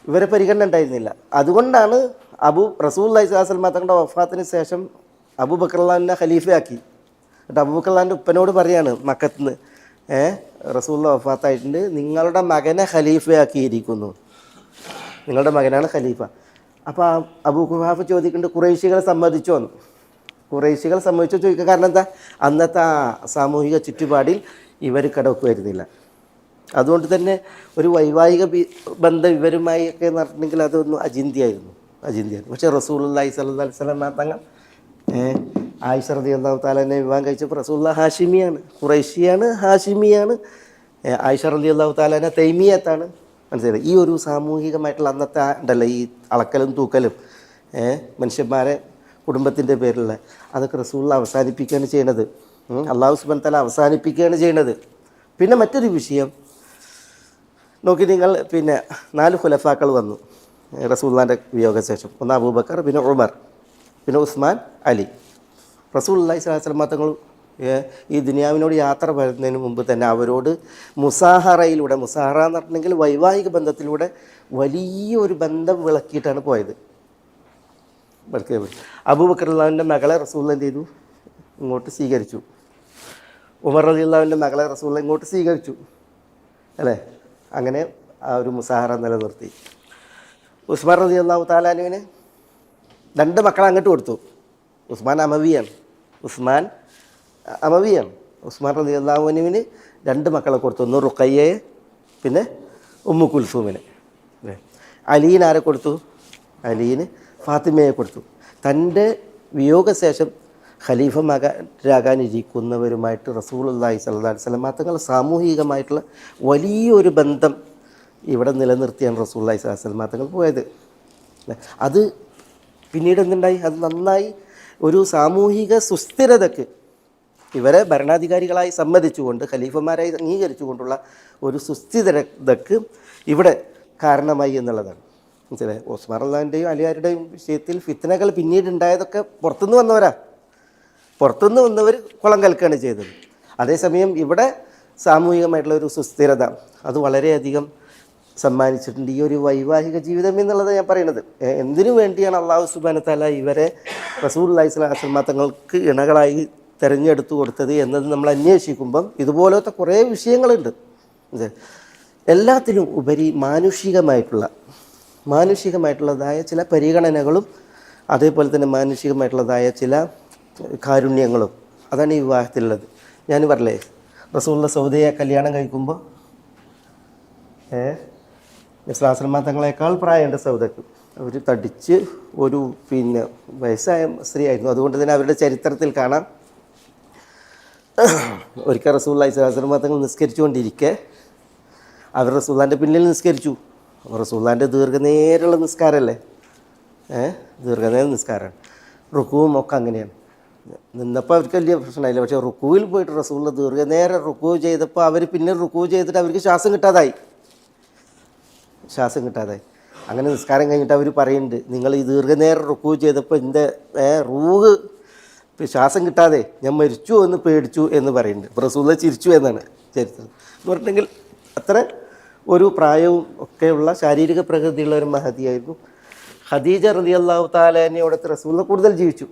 ഇവരെ പരിഗണന ഉണ്ടായിരുന്നില്ല. അതുകൊണ്ടാണ് റസൂലുള്ളാഹി സ്വല്ലല്ലാഹു അലൈഹി വസല്ലം തങ്ങളുടെ വഫാത്തിന് ശേഷം അബൂബക്കർ റളിയല്ലാഹുവിനെ ഖലീഫയാക്കി. എന്നിട്ട് അബൂബക്കർ റളിയല്ലാഹുവിൻ്റെ ഉപ്പനോട് പറയാണ് മക്കത്തുനിന്ന്, റസൂലുള്ളാഹി വഫാത്തായിട്ടുണ്ട്, നിങ്ങളുടെ മകനെ ഖലീഫയാക്കിയിരിക്കുന്നു, നിങ്ങളുടെ മകനാണ് ഖലീഫ. അപ്പോൾ അബൂ ഖുഹാഫ ചോദിക്കുന്നുണ്ട്, ഖുറൈശികളെ സമ്മതിച്ചോ എന്ന്. ഖുറൈശികൾ സമ്മതിച്ചോ ചോദിക്കുക. കാരണം എന്താ? അന്നത്തെ ആ സാമൂഹിക ചുറ്റുപാടിൽ ഇവർ കിടക്കുമായിരുന്നില്ല. അതുകൊണ്ട് തന്നെ ഒരു വൈവാഹിക ബന്ധം ഇവരുമായി ഒക്കെ നടന്നിട്ടുണ്ടെങ്കിൽ അതൊന്നും അചിന്തിയായിരുന്നു. പക്ഷേ റസൂലുള്ളാഹി സ്വല്ലല്ലാഹു അലൈഹി വസല്ലം തങ്ങൾ ആയിഷ റളിയല്ലാഹു തആലയെ വിവാഹം കഴിച്ചപ്പോൾ റസൂലുള്ളാഹി ഹാഷിമിയാണ്, ഖുറൈശിയാണ്, ഹാഷിമിയാണ്. ആയിഷ റളിയല്ലാഹു തആല തൈമിയത്താണ്. മനസ്സിലായി? ഈ ഒരു സാമൂഹികമായിട്ടുള്ള അന്നത്തെ ഉണ്ടല്ലോ ഈ അളക്കലും തൂക്കലും, മനുഷ്യന്മാരെ കുടുംബത്തിൻ്റെ പേരിലുള്ള അതൊക്കെ റസൂലുള്ളാഹി അവസാനിപ്പിക്കുകയാണ് ചെയ്യണത്. അല്ലാഹു സുബ്ഹാനഹു വ തആല അവസാനിപ്പിക്കുകയാണ് ചെയ്യണത്. പിന്നെ മറ്റൊരു വിഷയം നോക്കി നിങ്ങൾ, പിന്നെ 4 ഖുലഫാക്കൾ വന്നു റസൂലുള്ളാഹിൻ്റെ വിയോഗശേഷം. ഒന്ന് അബൂബക്കർ, പിന്നെ ഉമർ, പിന്നെ ഉസ്മാൻ, അലി. റസൂലുള്ളാഹി സ്വല്ലല്ലാഹു അലൈഹി വസല്ലം തങ്ങൾ ഈ ദുനിയാവിനോട് യാത്ര വരുന്നതിന് മുമ്പ് തന്നെ അവരോട് മുസാഹറയിലൂടെ, മുസാഹറ എന്ന് പറഞ്ഞിട്ടുണ്ടെങ്കിൽ വൈവാഹിക ബന്ധത്തിലൂടെ വലിയൊരു ബന്ധം വിളക്കിയിട്ടാണ് പോയത്. അബൂബക്കർ റളിയല്ലാഹുവിൻ്റെ മകളെ റസൂലുള്ളാഹി എന്ത് ചെയ്തു? ഇങ്ങോട്ട് സ്വീകരിച്ചു. ഉമർ റളിയല്ലാഹുവിൻ്റെ മകളെ റസൂലുള്ളാഹി ഇങ്ങോട്ട് സ്വീകരിച്ചു, അല്ലേ? അങ്ങനെ ആ ഒരു മുസാഹറ നിലനിർത്തി. ഉസ്മാൻ റളിയല്ലാഹു തആല അൻഹുവിന് 2 മക്കളെ അങ്ങോട്ട് കൊടുത്തു. ഉസ്മാൻ അമവിയാണ്. ഉസ്മാൻ റളിയല്ലാഹു അൻഹുവിന് 2 മക്കളെ കൊടുത്തു. ഒന്ന് റുഖയ്യയെ, പിന്നെ ഉമ്മു കുൽസൂമിനെ. അലീന് ആരെ കൊടുത്തു? അലീന് ഫാത്തിമയെ കൊടുത്തു. തൻ്റെ വിയോഗശേഷം ഖലീഫമാരാകാനിരിക്കുന്നവരുമായിട്ട് റസൂലുള്ളാഹി സ്വല്ലല്ലാഹു അലൈഹി വസല്ലം തങ്ങൾ സാമൂഹികമായിട്ടുള്ള വലിയൊരു ബന്ധം ഇവിടെ നിലനിർത്തിയാണ് റസൂലുള്ളാഹി സ്വല്ലല്ലാഹു അലൈഹി വസല്ലം തങ്ങൾ പോയത്. അത് പിന്നീട് എന്തുണ്ടായി? അത് നന്നായി ഒരു സാമൂഹിക സുസ്ഥിരതയ്ക്ക്, ഇവരെ ഭരണാധികാരികളായി സമ്മതിച്ചുകൊണ്ട്, ഖലീഫമാരായി അംഗീകരിച്ചുകൊണ്ടുള്ള ഒരു സുസ്ഥിരതയ്ക്ക് ഇവിടെ കാരണമായി എന്നുള്ളതാണ്. മനസ്സിലായി? ഉസ്മാൻ റളിയല്ലാഹുവിൻ്റെയും അലിയാരുടെയും വിഷയത്തിൽ ഫിത്നകൾ പിന്നീട് ഉണ്ടായതൊക്കെ പുറത്തുനിന്ന് വന്നവർ കുളം കലക്കുകയാണ് ചെയ്തത്. അതേസമയം ഇവിടെ സാമൂഹികമായിട്ടുള്ള ഒരു സുസ്ഥിരത അത് വളരെയധികം സമ്മാനിച്ചിട്ടുണ്ട് ഈ ഒരു വൈവാഹിക ജീവിതം എന്നുള്ളത് ഞാൻ പറയുന്നത്. എന്തിനു വേണ്ടിയാണ് അല്ലാഹു സുബ്ഹാനഹു വ തആല ഇവരെ റസൂലുള്ളാഹി സ്വല്ലല്ലാഹു അലൈഹി വസല്ലം തങ്ങൾക്ക് ഇണകളായി തിരഞ്ഞെടുത്തു കൊടുത്തത് എന്നത് നമ്മൾ അന്വേഷിക്കുമ്പം ഇതുപോലത്തെ കുറേ വിഷയങ്ങളുണ്ട്. എല്ലാത്തിലും ഉപരി മാനുഷികമായിട്ടുള്ളതായ ചില പരിഗണനകളും അതേപോലെ തന്നെ മാനുഷികമായിട്ടുള്ളതായ ചില കാരുണ്യങ്ങളും അതാണ് ഈ വിവാഹത്തിലുള്ളത്. ഞാൻ പറഞ്ഞില്ലേ, റസൂലുള്ളാഹി സൗദയെ കല്യാണം കഴിക്കുമ്പോൾ ഇസ്ലാസ്ലമ തങ്ങളെക്കാൾ പ്രായമുണ്ട് സൗദക്ക്. അവർ തടിച്ച് ഒരു പിന്നെ വയസ്സായ സ്ത്രീ ആയിരുന്നു. അതുകൊണ്ട് തന്നെ അവരുടെ ചരിത്രത്തിൽ കാണാം, ഒരിക്കൽ റസൂലുള്ളാഹി സ്വല്ലല്ലാഹു തങ്ങൾ നിസ്കരിച്ചുകൊണ്ടിരിക്കെ അവർ റസൂലുള്ളാഹിൻ്റെ പിന്നിൽ നിസ്കരിച്ചു. റസൂലുള്ളാഹിൻ്റെ ദീർഘനേരമുള്ള നിസ്കാരമല്ലേ, ദീർഘനേരം നിസ്കാരമാണ്. റുക്കുവും ഒക്കെ അങ്ങനെയാണ്. നിന്നപ്പോൾ അവർക്ക് വലിയ പ്രശ്നമായില്ല. പക്ഷേ റുക്കുവിൽ പോയിട്ട് റസൂലുള്ളാഹി ദീർഘനേരം റുക്കു ചെയ്തപ്പോൾ അവർ പിന്നെ റുക്കു ചെയ്തിട്ട് അവർക്ക് ശ്വാസം കിട്ടാതായി. അങ്ങനെ നിസ്കാരം കഴിഞ്ഞിട്ട് അവർ പറയുന്നുണ്ട്, നിങ്ങൾ ഈ ദീർഘനേരം റുക്കു ചെയ്തപ്പോൾ എൻ്റെ റൂഹ് ശ്വാസം കിട്ടാതെ ഞാൻ മരിച്ചു എന്ന് പേടിച്ചു എന്ന് പറയുന്നുണ്ട്. അപ്പോൾ റസൂലുള്ളാഹി ചിരിച്ചു എന്നാണ് ചരിത്രം. എന്ന് പറഞ്ഞിട്ടുണ്ടെങ്കിൽ അത്ര ഒരു പ്രായവും ഒക്കെയുള്ള ശാരീരിക പ്രകൃതിയുള്ള ഒരു മഹതിയായിരുന്നു. ഖദീജ റളിയല്ലാഹു തആല അൻഹയോടൊത്ത് റസൂലുള്ളാഹി കൂടുതൽ ജീവിച്ചു.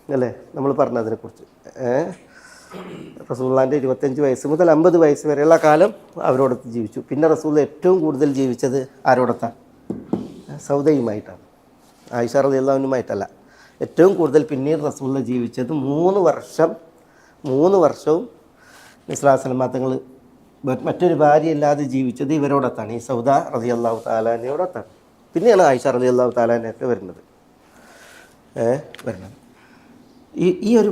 അല്ലേ നമ്മൾ പറഞ്ഞതിനെക്കുറിച്ച്. റസൂലുള്ളാഹിൻ്റെ 25 വയസ്സ് മുതൽ 50 വയസ്സ് വരെയുള്ള കാലം അവരോടൊത്ത് ജീവിച്ചു. പിന്നെ റസൂൽ ഏറ്റവും കൂടുതൽ ജീവിച്ചത് ആരോടൊത്താണ്? സൗദയുമായിട്ടാണ്, ആയിഷ റളിയല്ലാഹു അൻഹയുമായിട്ടല്ല. ഏറ്റവും കൂടുതൽ പിന്നീട് റസൂൽ ജീവിച്ചത് 3 വർഷവും ഇസ്ലാം തങ്ങൾ മറ്റൊരു ഭാര്യയില്ലാതെ ജീവിച്ചത് ഇവരോടൊത്താണ്, ഈ സൗദ റളിയല്ലാഹു തആല അൻഹയോടൊത്താണ്. പിന്നെയാണ് ആയിഷ റളിയല്ലാഹു തആല അൻഹയൊക്കെ വരുന്നത്. ഈ ഒരു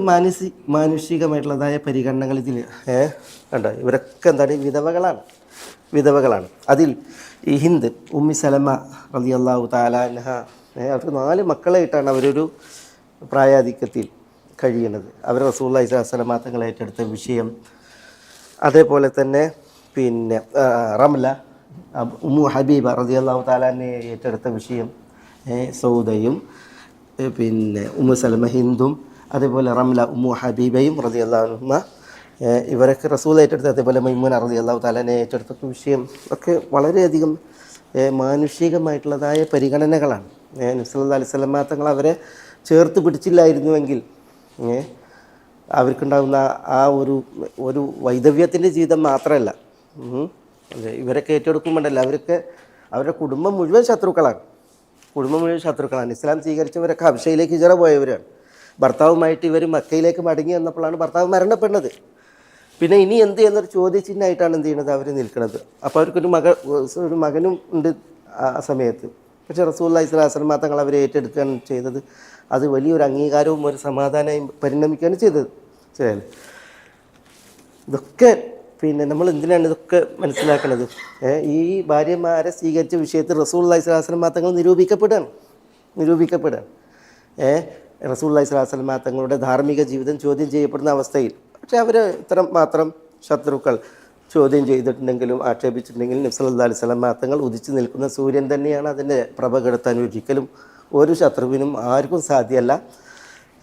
മാനുഷികമായിട്ടുള്ളതായ പരിഗണനകൾ ഇതിൽ കണ്ടോ, ഇവരൊക്കെ എന്താണ്? വിധവകളാണ്. അതിൽ ഈ ഹിന്ദ് ഉമ്മി സലമ റളിയല്ലാഹു തആല അൻഹ, അവർക്ക് 4 മക്കളായിട്ടാണ് അവരൊരു പ്രായാധിക്യത്തിൽ കഴിയുന്നത്. അവർ റസൂലുള്ളാഹി സ്വല്ലല്ലാഹു അലൈഹി വസല്ലം തങ്ങൾ ഏറ്റെടുത്ത വിഷയം, അതേപോലെ തന്നെ പിന്നെ റംല ഉമ്മു ഹബീബ റളിയല്ലാഹു തആല അൻഹയെ ഏറ്റെടുത്ത വിഷയം, സൗദയും പിന്നെ ഉമ്മു സലമ ഹിന്ദും, അതേപോലെ റംല ഉമ്മു ഹബീബയും റളിയല്ലാഹു അൻഹുമ, ഇവരൊക്കെ റസൂൽ ഏറ്റെടുത്ത്, അതേപോലെ മൈമൂന റളിയല്ലാഹു തആല അൻഹയെ ഏറ്റെടുത്ത വിഷയം ഒക്കെ വളരെയധികം മാനുഷികമായിട്ടുള്ളതായ പരിഗണനകളാണ്. നബി സല്ലല്ലാഹു അലൈഹി വസല്ലം തങ്ങൾ അവരെ ചേർത്ത് പിടിച്ചില്ലായിരുന്നുവെങ്കിൽ അവർക്കുണ്ടാകുന്ന ആ ഒരു വൈദവ്യത്തിൻ്റെ ജീവിതം മാത്രമല്ല, ഇവരൊക്കെ ഏറ്റെടുക്കുമ്പോഴല്ല, അവരുടെ കുടുംബം മുഴുവൻ ശത്രുക്കളാണ്. ഇസ്ലാം സ്വീകരിച്ചവരൊക്കെ ഹബശയിലേക്ക് ഹിജറ പോയവരാണ്. ഭർത്താവുമായിട്ട് ഇവർ മക്കയിലേക്ക് മടങ്ങി വന്നപ്പോഴാണ് ഭർത്താവ് മരണപ്പെടുന്നത്. പിന്നെ ഇനി എന്ത് എന്നൊരു ചോദ്യചിഹ്നമായിട്ടാണ് എന്ത് ചെയ്യുന്നത് അവർ നിൽക്കുന്നത്. അപ്പോൾ അവർക്കൊരു മകനും ഉണ്ട് ആ സമയത്ത്. പക്ഷേ റസൂലുള്ളാഹി സ്വല്ലല്ലാഹു അലൈഹി വസല്ലം തങ്ങൾ അവരെ ഏറ്റെടുക്കുകയാണ് ചെയ്തത്. അത് വലിയൊരു അംഗീകാരവും ഒരു സമാധാനവും പരിണമിക്കുകയാണ് ചെയ്തത്. ശരിയല്ലേ? ഇതൊക്കെ പിന്നെ നമ്മൾ എന്തിനാണ് ഇതൊക്കെ മനസ്സിലാക്കുന്നത്? ഈ ഭാര്യമാരെ സ്വീകരിച്ച വിഷയത്തിൽ റസൂലുള്ളാഹി സ്വല്ലല്ലാഹു അലൈഹി വസല്ലം തങ്ങൾ നിരൂപിക്കപ്പെടുകയാണ്. റസൂലുള്ളാഹി സ്വല്ലല്ലാഹു അലൈഹി വസല്ലം തങ്ങളുടെ ധാർമ്മിക ജീവിതം ചോദ്യം ചെയ്യപ്പെടുന്ന അവസ്ഥയിൽ, പക്ഷേ അവർ ഇത്തരം മാത്രം ശത്രുക്കൾ ചോദ്യം ചെയ്തിട്ടുണ്ടെങ്കിലും ആക്ഷേപിച്ചിട്ടുണ്ടെങ്കിലും നബി സല്ലല്ലാഹു അലൈഹി വസല്ലം തങ്ങൾ ഉദിച്ചു നിൽക്കുന്ന സൂര്യൻ തന്നെയാണ്. അതിൻ്റെ പ്രഭ കെടുത്താൻ ഒരിക്കലും ഒരു ശത്രുവിനും ആർക്കും സാധ്യമല്ല.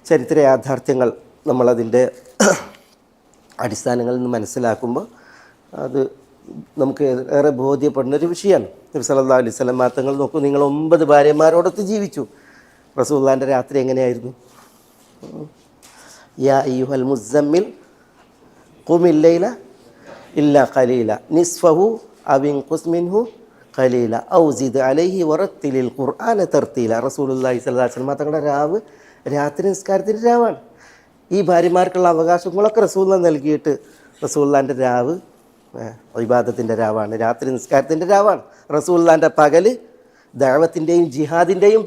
ചരിത്ര യാഥാർത്ഥ്യങ്ങൾ നമ്മളതിൻ്റെ അടിസ്ഥാനങ്ങളിൽ നിന്ന് മനസ്സിലാക്കുമ്പോൾ അത് നമുക്ക് ഏറെ ബോധ്യപ്പെടുന്നൊരു വിഷയമാണ്. നബി സല്ലല്ലാഹു അലൈഹി വസല്ലം തങ്ങൾ നോക്കൂ, നിങ്ങൾ 9 ഭാര്യമാരോടൊത്ത് ജീവിച്ചു. റസൂലുള്ളാഹിൻ്റെ രാത്രി എങ്ങനെയായിരുന്നു? യാ അയ്യുഹൽ മുസ്സമ്മിൽ ഖുമിൽ ലൈല ഇല്ലാ ഖലീല നിസ്ഫഹു അവ ഇൻഖുസ് മിൻഹു ഖലീല ഔ സിദ് അലൈഹി വറത്തിലിൽ ഖുർആന തർത്തീല. റസൂലുള്ളാഹി സ്വല്ലല്ലാഹു അലൈഹി വസല്ലം തങ്ങളുടെ രാവ് രാത്രി നിസ്കാരത്തിൻ്റെ രാവാണ്. ഈ ഭാര്യമാർക്കുള്ള അവകാശങ്ങളൊക്കെ റസൂലുള്ളാഹി നൽകിയിട്ട് റസൂലുള്ളാഹിൻ്റെ രാവ് ഇബാദത്തിൻ്റെ രാവാണ്, രാത്രി നിസ്കാരത്തിൻ്റെ രാവാണ്. റസൂലുള്ളാഹിൻ്റെ പകല് ദഅവത്തിൻ്റെയും ജിഹാദിൻ്റെയും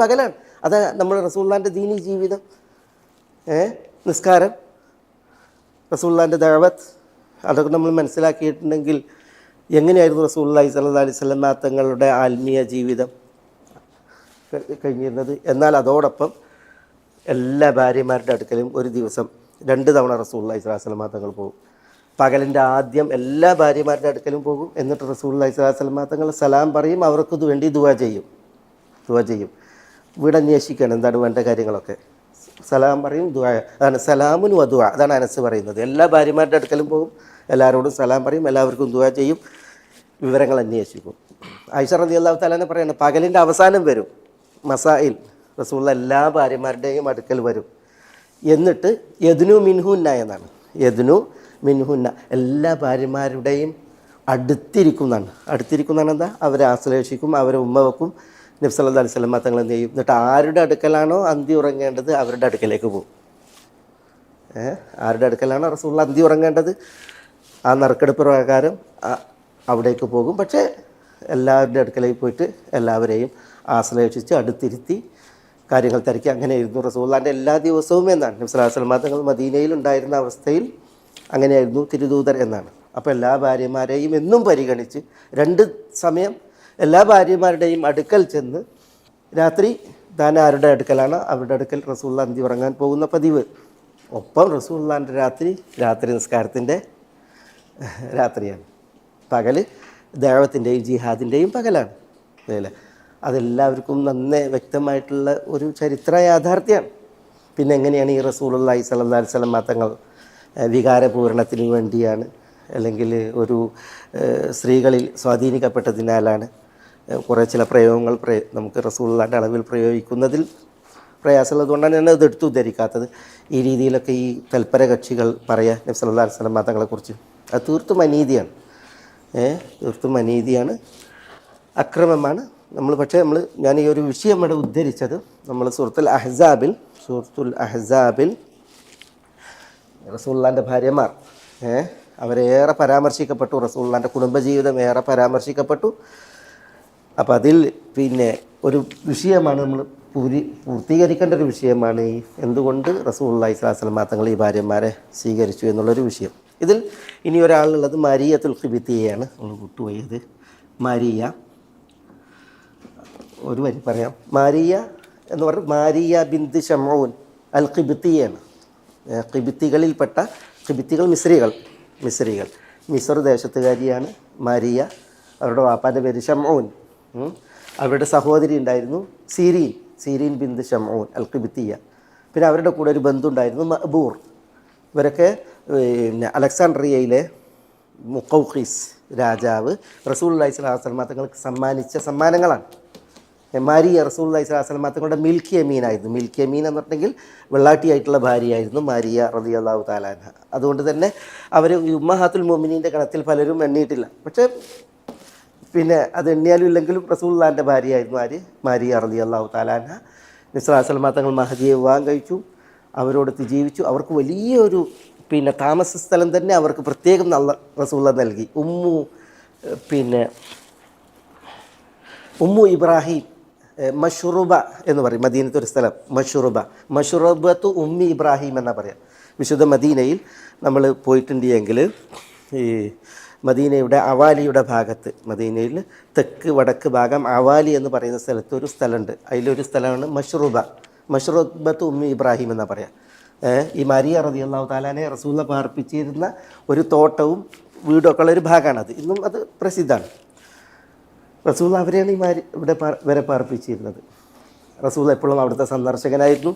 പകലാണ്. അത് നമ്മൾ റസൂലുള്ളാഹിൻ്റെ ദീനി ജീവിതം, നിസ്കാരം, റസൂലുള്ളാഹിൻ്റെ ദഅവത്ത്, അതൊക്കെ നമ്മൾ മനസ്സിലാക്കിയിട്ടുണ്ടെങ്കിൽ എങ്ങനെയായിരുന്നു റസൂലുള്ളാഹി സ്വല്ലല്ലാഹു അലൈഹി വസല്ലം തങ്ങളുടെ ആത്മീയ ജീവിതം കഴിഞ്ഞിരുന്നത്? എന്നാൽ അതോടൊപ്പം എല്ലാ ഭാര്യമാരുടെ അടുക്കലും ഒരു ദിവസം 2 തവണ റസൂലുള്ളാഹി സ്വല്ലല്ലാഹു അലൈഹി വസല്ലം തങ്ങൾ പോകും. പകലിൻ്റെ ആദ്യം എല്ലാ ഭാര്യമാരുടെ അടുക്കലും പോകും. എന്നിട്ട് റസൂലുള്ളാഹി സ്വല്ലല്ലാഹു അലൈഹി വസല്ലം തങ്ങൾ സലാം പറയും, അവർക്കത് വേണ്ടി ദുആ ചെയ്യും. വീടന്വേഷിക്കുകയാണ്, എന്താണ് വേണ്ട കാര്യങ്ങളൊക്കെ. സലാം പറയും, ദുആ. അതാണ് സലാമുൻ വ ദുആ. അതാണ് അനസ് പറയുന്നത്. എല്ലാ ഭാര്യമാരുടെ അടുക്കലും പോകും, എല്ലാവരോടും സലാം പറയും, എല്ലാവർക്കും ദുആ ചെയ്യും, വിവരങ്ങൾ അന്വേഷിക്കും. ആയിഷ റളിയല്ലാഹു തആല പറയുന്നത്, പകലിൻ്റെ അവസാനം വരും മസായിൽ, റസൂലുള്ളാഹി എല്ലാ ഭാര്യമാരുടെയും അടുക്കൽ വരും. എന്നിട്ട് യദ്നു മിൻഹുന്ന എന്നാണ്, എല്ലാ ഭാര്യമാരുടെയും അടുത്തിരിക്കുന്നതാണ്. എന്താ? അവരെ ആശ്ലേഷിക്കും, അവരെ ഉമ്മ വെക്കും. നബി സല്ലല്ലാഹു അലൈഹി വസല്ലം തങ്ങൾ എന്ത് ചെയ്യും? എന്നിട്ട് ആരുടെ അടുക്കലാണോ അന്തി ഉറങ്ങേണ്ടത് അവരുടെ അടുക്കലേക്ക് പോകും. ആരുടെ അടുക്കലാണോ റസൂലുള്ളാഹി അന്തി ഉറങ്ങേണ്ടത് ആ നറുക്കെടുപ്പ് പ്രകാരം അവിടേക്ക് പോകും. പക്ഷേ എല്ലാവരുടെ അടുക്കലേക്ക് പോയിട്ട് എല്ലാവരെയും ആശ്ലേഷിച്ച് അടുത്തിരുത്തി കാര്യങ്ങൾ തിരക്കി. അങ്ങനെയായിരുന്നു റസൂലുള്ളാഹിൻ്റെ എല്ലാ ദിവസവും എന്നാണ്. നബി സല്ലല്ലാഹു അലൈഹി വസല്ലം തങ്ങൾ മദീനയിൽ ഉണ്ടായിരുന്ന അവസ്ഥയിൽ അങ്ങനെയായിരുന്നു തിരുദൂതർ എന്നാണ്. അപ്പോൾ എല്ലാ ഭാര്യമാരെയും എന്നും പരിഗണിച്ച് 2 സമയം എല്ലാ ഭാര്യമാരുടെയും അടുക്കൽ ചെന്ന് രാത്രി താൻ ആരുടെ അടുക്കലാണ് അവരുടെ അടുക്കൽ റസൂലുള്ളാഹി അന്തി ഉറങ്ങാൻ പോകുന്ന പതിവ്. ഒപ്പം റസൂലുള്ളാഹിൻ്റെ രാത്രി നിസ്കാരത്തിൻ്റെ രാത്രിയാണ്. പകല് ദഅവത്തിൻ്റെയും ജിഹാദിൻ്റെയും പകലാണ്. അല്ലേ? അതെല്ലാവർക്കും നന്നേ വ്യക്തമായിട്ടുള്ള ഒരു ചരിത്ര യാഥാർത്ഥ്യമാണ്. പിന്നെ എങ്ങനെയാണ് ഈ റസൂലുള്ളാഹി സ്വല്ലല്ലാഹു അലൈഹി വസല്ലം തങ്ങൾ വികാരപൂരണത്തിന് വേണ്ടിയാണ്, അല്ലെങ്കിൽ ഒരു സ്ത്രീകളിൽ സ്വാധീനിക്കപ്പെട്ടതിനാലാണ് ചില പ്രയോഗങ്ങൾ നമുക്ക് റസൂലുള്ളാഹിൻ്റെ അളവിൽ പ്രയോഗിക്കുന്നതിൽ പ്രയാസമുള്ളത് കൊണ്ടാണ് ഞാൻ അത് എടുത്ത് ഉദ്ധരിക്കാത്തത്. ഈ രീതിയിലൊക്കെ ഈ തൽപര കക്ഷികൾ പറയാ നബി സല്ലല്ലാഹു അലൈഹി വസല്ലം തങ്ങളെക്കുറിച്ച്, അത് തീർത്തും അനീതിയാണ്. തീർത്തും അനീതിയാണ്, അക്രമമാണ്. പക്ഷേ ഞാൻ ഈ ഒരു വിഷയം ഇവിടെ ഉദ്ധരിച്ചത് നമ്മൾ സൂറത്തുൽ അഹ്സാബിൽ റസൂലുള്ളാഹിൻ്റെ ഭാര്യമാർ അവരേറെ പരാമർശിക്കപ്പെട്ടു, റസൂലുള്ളാഹിൻ്റെ കുടുംബജീവിതം ഏറെ പരാമർശിക്കപ്പെട്ടു. അപ്പോൾ അതിൽ പിന്നെ ഒരു വിഷയമാണ് നമ്മൾ പൂർത്തീകരിക്കേണ്ട ഒരു വിഷയമാണ് ഈ എന്തുകൊണ്ട് റസൂലുള്ളാഹി സ്വല്ലല്ലാഹു അലൈഹി വസല്ലം തങ്ങൾ ഈ ഭാര്യമാരെ സ്വീകരിച്ചു എന്നുള്ളൊരു വിഷയം. ഇതിൽ ഇനി ഒരാളുള്ളത് മാരിയത്തുൽ ഖിബിത്തിയയാണ്. നമ്മൾ വിട്ടുപോയത് മാരിയ. ഒരു വരി പറയാം. മാരിയ എന്ന് പറഞ്ഞാൽ മാരിയ ബിന്ത് ശമഊൻ അൽ ഖിബിത്തിയാണ്. ഖിബിത്തികളിൽപ്പെട്ട, ഖിബിത്തികൾ മിസ്രികൾ മിസ്ർ ദേശത്തുകാരിയാണ് മാരിയ. അവരുടെ വാപ്പാൻ്റെ പേര് ശമഊൻ. അവരുടെ സഹോദരി ഉണ്ടായിരുന്നു സീരീൻ ബിന്ത് ശമഊൻ അൽ ഖിബിത്തിയ. പിന്നെ അവരുടെ കൂടെ ഒരു ബന്ധുണ്ടായിരുന്നു മഅ്ബൂർ. ഇവരൊക്കെ പിന്നെ അലക്സാണ്ട്രിയയിലെ മുഖൗഖീസ് രാജാവ് റസൂലുള്ളാഹി സ്വല്ലല്ലാഹു അലൈഹി വസല്ലം തങ്ങൾക്ക് സമ്മാനിച്ച സമ്മാനങ്ങളാണ്. മാരിയ റസൂലുള്ളാഹി സ്വല്ലല്ലാഹു അലൈഹി വസല്ലം തങ്ങളുടെ മിൽക്കി യമീനായിരുന്നു. മിൽക്കി യമീൻ എന്ന് പറഞ്ഞെങ്കിൽ വെള്ളാട്ടിയായിട്ടുള്ള ഭാര്യയായിരുന്നു മാരിയ റളിയല്ലാഹു തആല അൻഹ. അതുകൊണ്ട് തന്നെ അവർ ഉമ്മഹാത്തുൽ മുഅ്മിനീൻ്റെ ഗണത്തിൽ പലരും എണ്ണിയിട്ടില്ല. പക്ഷേ പിന്നെ അത് എണ്ണിയാലും ഇല്ലെങ്കിലും റസൂലുള്ളാഹിൻ്റെ ഭാര്യയായിരുന്നു ആര്? മാരിയ റളിയല്ലാഹു തആല അൻഹ. നബി സല്ലല്ലാഹു അലൈഹി വസല്ലം തങ്ങൾ മഹദിയെ വിവാഹം കഴിച്ചു, അവരോടൊത്ത് ജീവിച്ചു. അവർക്ക് വലിയൊരു പിന്നെ താമസ സ്ഥലം തന്നെ അവർക്ക് പ്രത്യേകം റസൂലുള്ളാഹി നൽകി. ഉമ്മു ഇബ്രാഹിം മഷ്റൂബ എന്ന് പറയും മദീനത്തെ ഒരു സ്ഥലം. മഷ്റൂബത്തു ഉമ്മി ഇബ്രാഹിം എന്നാ പറയാം. വിശുദ്ധ മദീനയിൽ നമ്മൾ പോയിട്ടുണ്ടെങ്കിൽ ഈ മദീനയുടെ അവാലിയുടെ ഭാഗത്ത്, മദീനയിൽ തെക്ക് വടക്ക് ഭാഗം അവാലി എന്ന് പറയുന്ന സ്ഥലത്ത് ഒരു സ്ഥലമുണ്ട്. അതിലൊരു സ്ഥലമാണ് മഷ്റൂബത്തു ഉമ്മി ഇബ്രാഹിം എന്നാ പറയാം. ഈ മാരിയ റളിയല്ലാഹു തആലയെ റസൂലുള്ളാഹി പാർപ്പിച്ചിരുന്ന ഒരു തോട്ടവും വീടൊക്കെ ഉള്ള ഒരു ഭാഗമാണത്. ഇന്നും അത് പ്രസിദ്ധമാണ്. റസൂലുള്ളാഹി അവരെയാണ് ഇവിടെ വരെ പാർപ്പിച്ചിരുന്നത്. റസൂലുള്ളാഹി എപ്പോഴും അവിടുത്തെ സന്ദർശകനായിരുന്നു.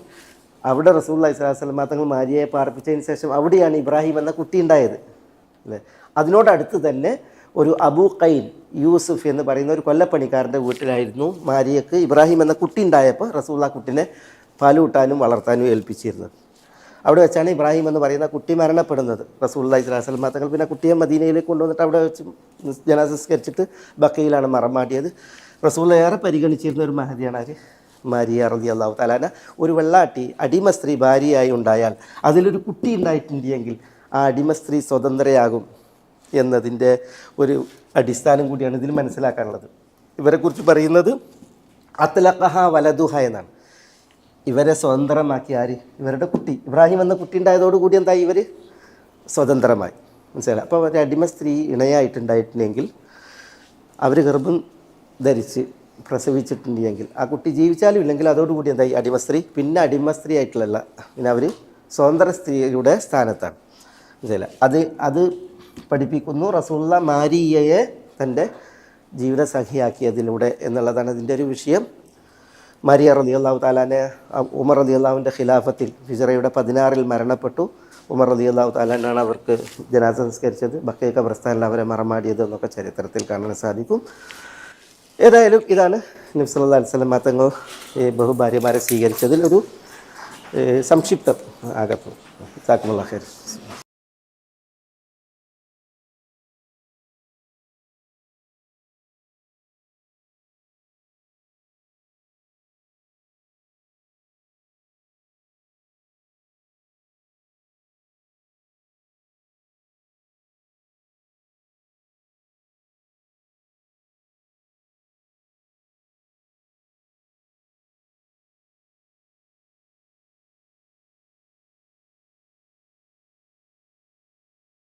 അവിടെ റസൂലുള്ളാഹി സ്വല്ലല്ലാഹു അലൈഹി വസല്ലം തങ്ങൾ മാരിയയെ പാർപ്പിച്ചതിന് ശേഷം അവിടെയാണ് ഇബ്രാഹിം എന്ന കുട്ടി ഉണ്ടായത് അല്ലേ. അതിനോടടുത്ത് തന്നെ ഒരു അബൂ ഖൈൽ യൂസുഫ് എന്ന് പറയുന്ന ഒരു കൊല്ലപ്പണിക്കാരൻ്റെ വീട്ടിലായിരുന്നു മാരിയക്ക് ഇബ്രാഹിം എന്ന കുട്ടി ഉണ്ടായപ്പോൾ റസൂലുള്ളാഹി കുട്ടിനെ പാലൂട്ടാനും വളർത്താനും ഏൽപ്പിച്ചിരുന്നത്. അവിടെ വെച്ചാണ് ഇബ്രാഹിം എന്ന് പറയുന്ന കുട്ടി മരണപ്പെടുന്നത്. റസൂലുള്ളാഹി സ്വല്ലല്ലാഹു അലൈഹി വസല്ലം തങ്ങൾ പിന്നെ കുട്ടിയെ മദീനയിലേക്ക് കൊണ്ടുവന്നിട്ട് അവിടെ വെച്ച് ജനാസ സംസ്കരിച്ചിട്ട് ബക്കയിലാണ് മറമാടിയത്. റസൂലുള്ളാഹി ഏറെ പരിഗണിച്ചിരുന്ന ഒരു മഹദിയാണ് ആര്? മാരിയ റളിയല്ലാഹു തആല അൻഹ. ഒരു വെള്ളാട്ടി അടിമ സ്ത്രീ ഭാര്യയായി ഉണ്ടായാൽ അതിലൊരു കുട്ടി ഉണ്ടായിട്ടുണ്ടെങ്കിൽ ആ അടിമ സ്ത്രീ സ്വതന്ത്രയാകും എന്നതിൻ്റെ ഒരു അടിസ്ഥാനം കൂടിയാണ് ഇതിൽ മനസ്സിലാക്കാനുള്ളത്. ഇവരെക്കുറിച്ച് പറയുന്നത് അത്ലഖഹ വലതുഹ എന്നാണ്. ഇവരെ സ്വതന്ത്രമാക്കി ആര്? ഇവരുടെ കുട്ടി. ഇബ്രാഹിം എന്ന കുട്ടി ഉണ്ടായതോടുകൂടി എന്തായി? ഇവർ സ്വതന്ത്രമായി. മനസ്സിലായി? അപ്പോൾ ഒരു അടിമ സ്ത്രീ ഇണയായിട്ടുണ്ടായിട്ടുണ്ടെങ്കിൽ അവർ ഗർഭം ധരിച്ച് പ്രസവിച്ചിട്ടുണ്ടെങ്കിൽ ആ കുട്ടി ജീവിച്ചാലും ഇല്ലെങ്കിൽ അതോടുകൂടി എന്തായി? അടിമ സ്ത്രീ. പിന്നെ അടിമ സ്ത്രീ ആയിട്ടുള്ള പിന്നെ അവർ സ്വതന്ത്ര സ്ത്രീയുടെ സ്ഥാനത്താണ്. മനസ്സിലായി? അത് പഠിപ്പിക്കുന്നു റസൂലുള്ളാഹി മാരിയയെ തൻ്റെ ജീവിത സഖിയാക്കിയതിലൂടെ എന്നുള്ളതാണ് ഇതിൻ്റെ ഒരു വിഷയം. മാരിയ റളിയല്ലാഹു തആലാനെ ഉമർ റളിയല്ലാഹുവിൻ്റെ ഖിലാഫത്തിൽ ഹിജ്റയുടെ 16 മരണപ്പെട്ടു. ഉമർ റളിയല്ലാഹു തആലാനാണ് അവർക്ക് ജനാസ സംസ്കരിച്ചത്. ബഖീ ഖബർസ്ഥാനിൽ അവരെ മറമാടിയത് എന്നൊക്കെ ചരിത്രത്തിൽ കാണാൻ സാധിക്കും. ഏതായാലും ഇതാണ് നബി സല്ലല്ലാഹു അലൈഹി വസല്ലം തങ്ങൾ ബഹുഭാര്യമാരെ സ്വീകരിച്ചതിൽ ഒരു സംക്ഷിപ്തം ആകത്തും. ജസാക്കുമുല്ലാഹു ഖൈർ.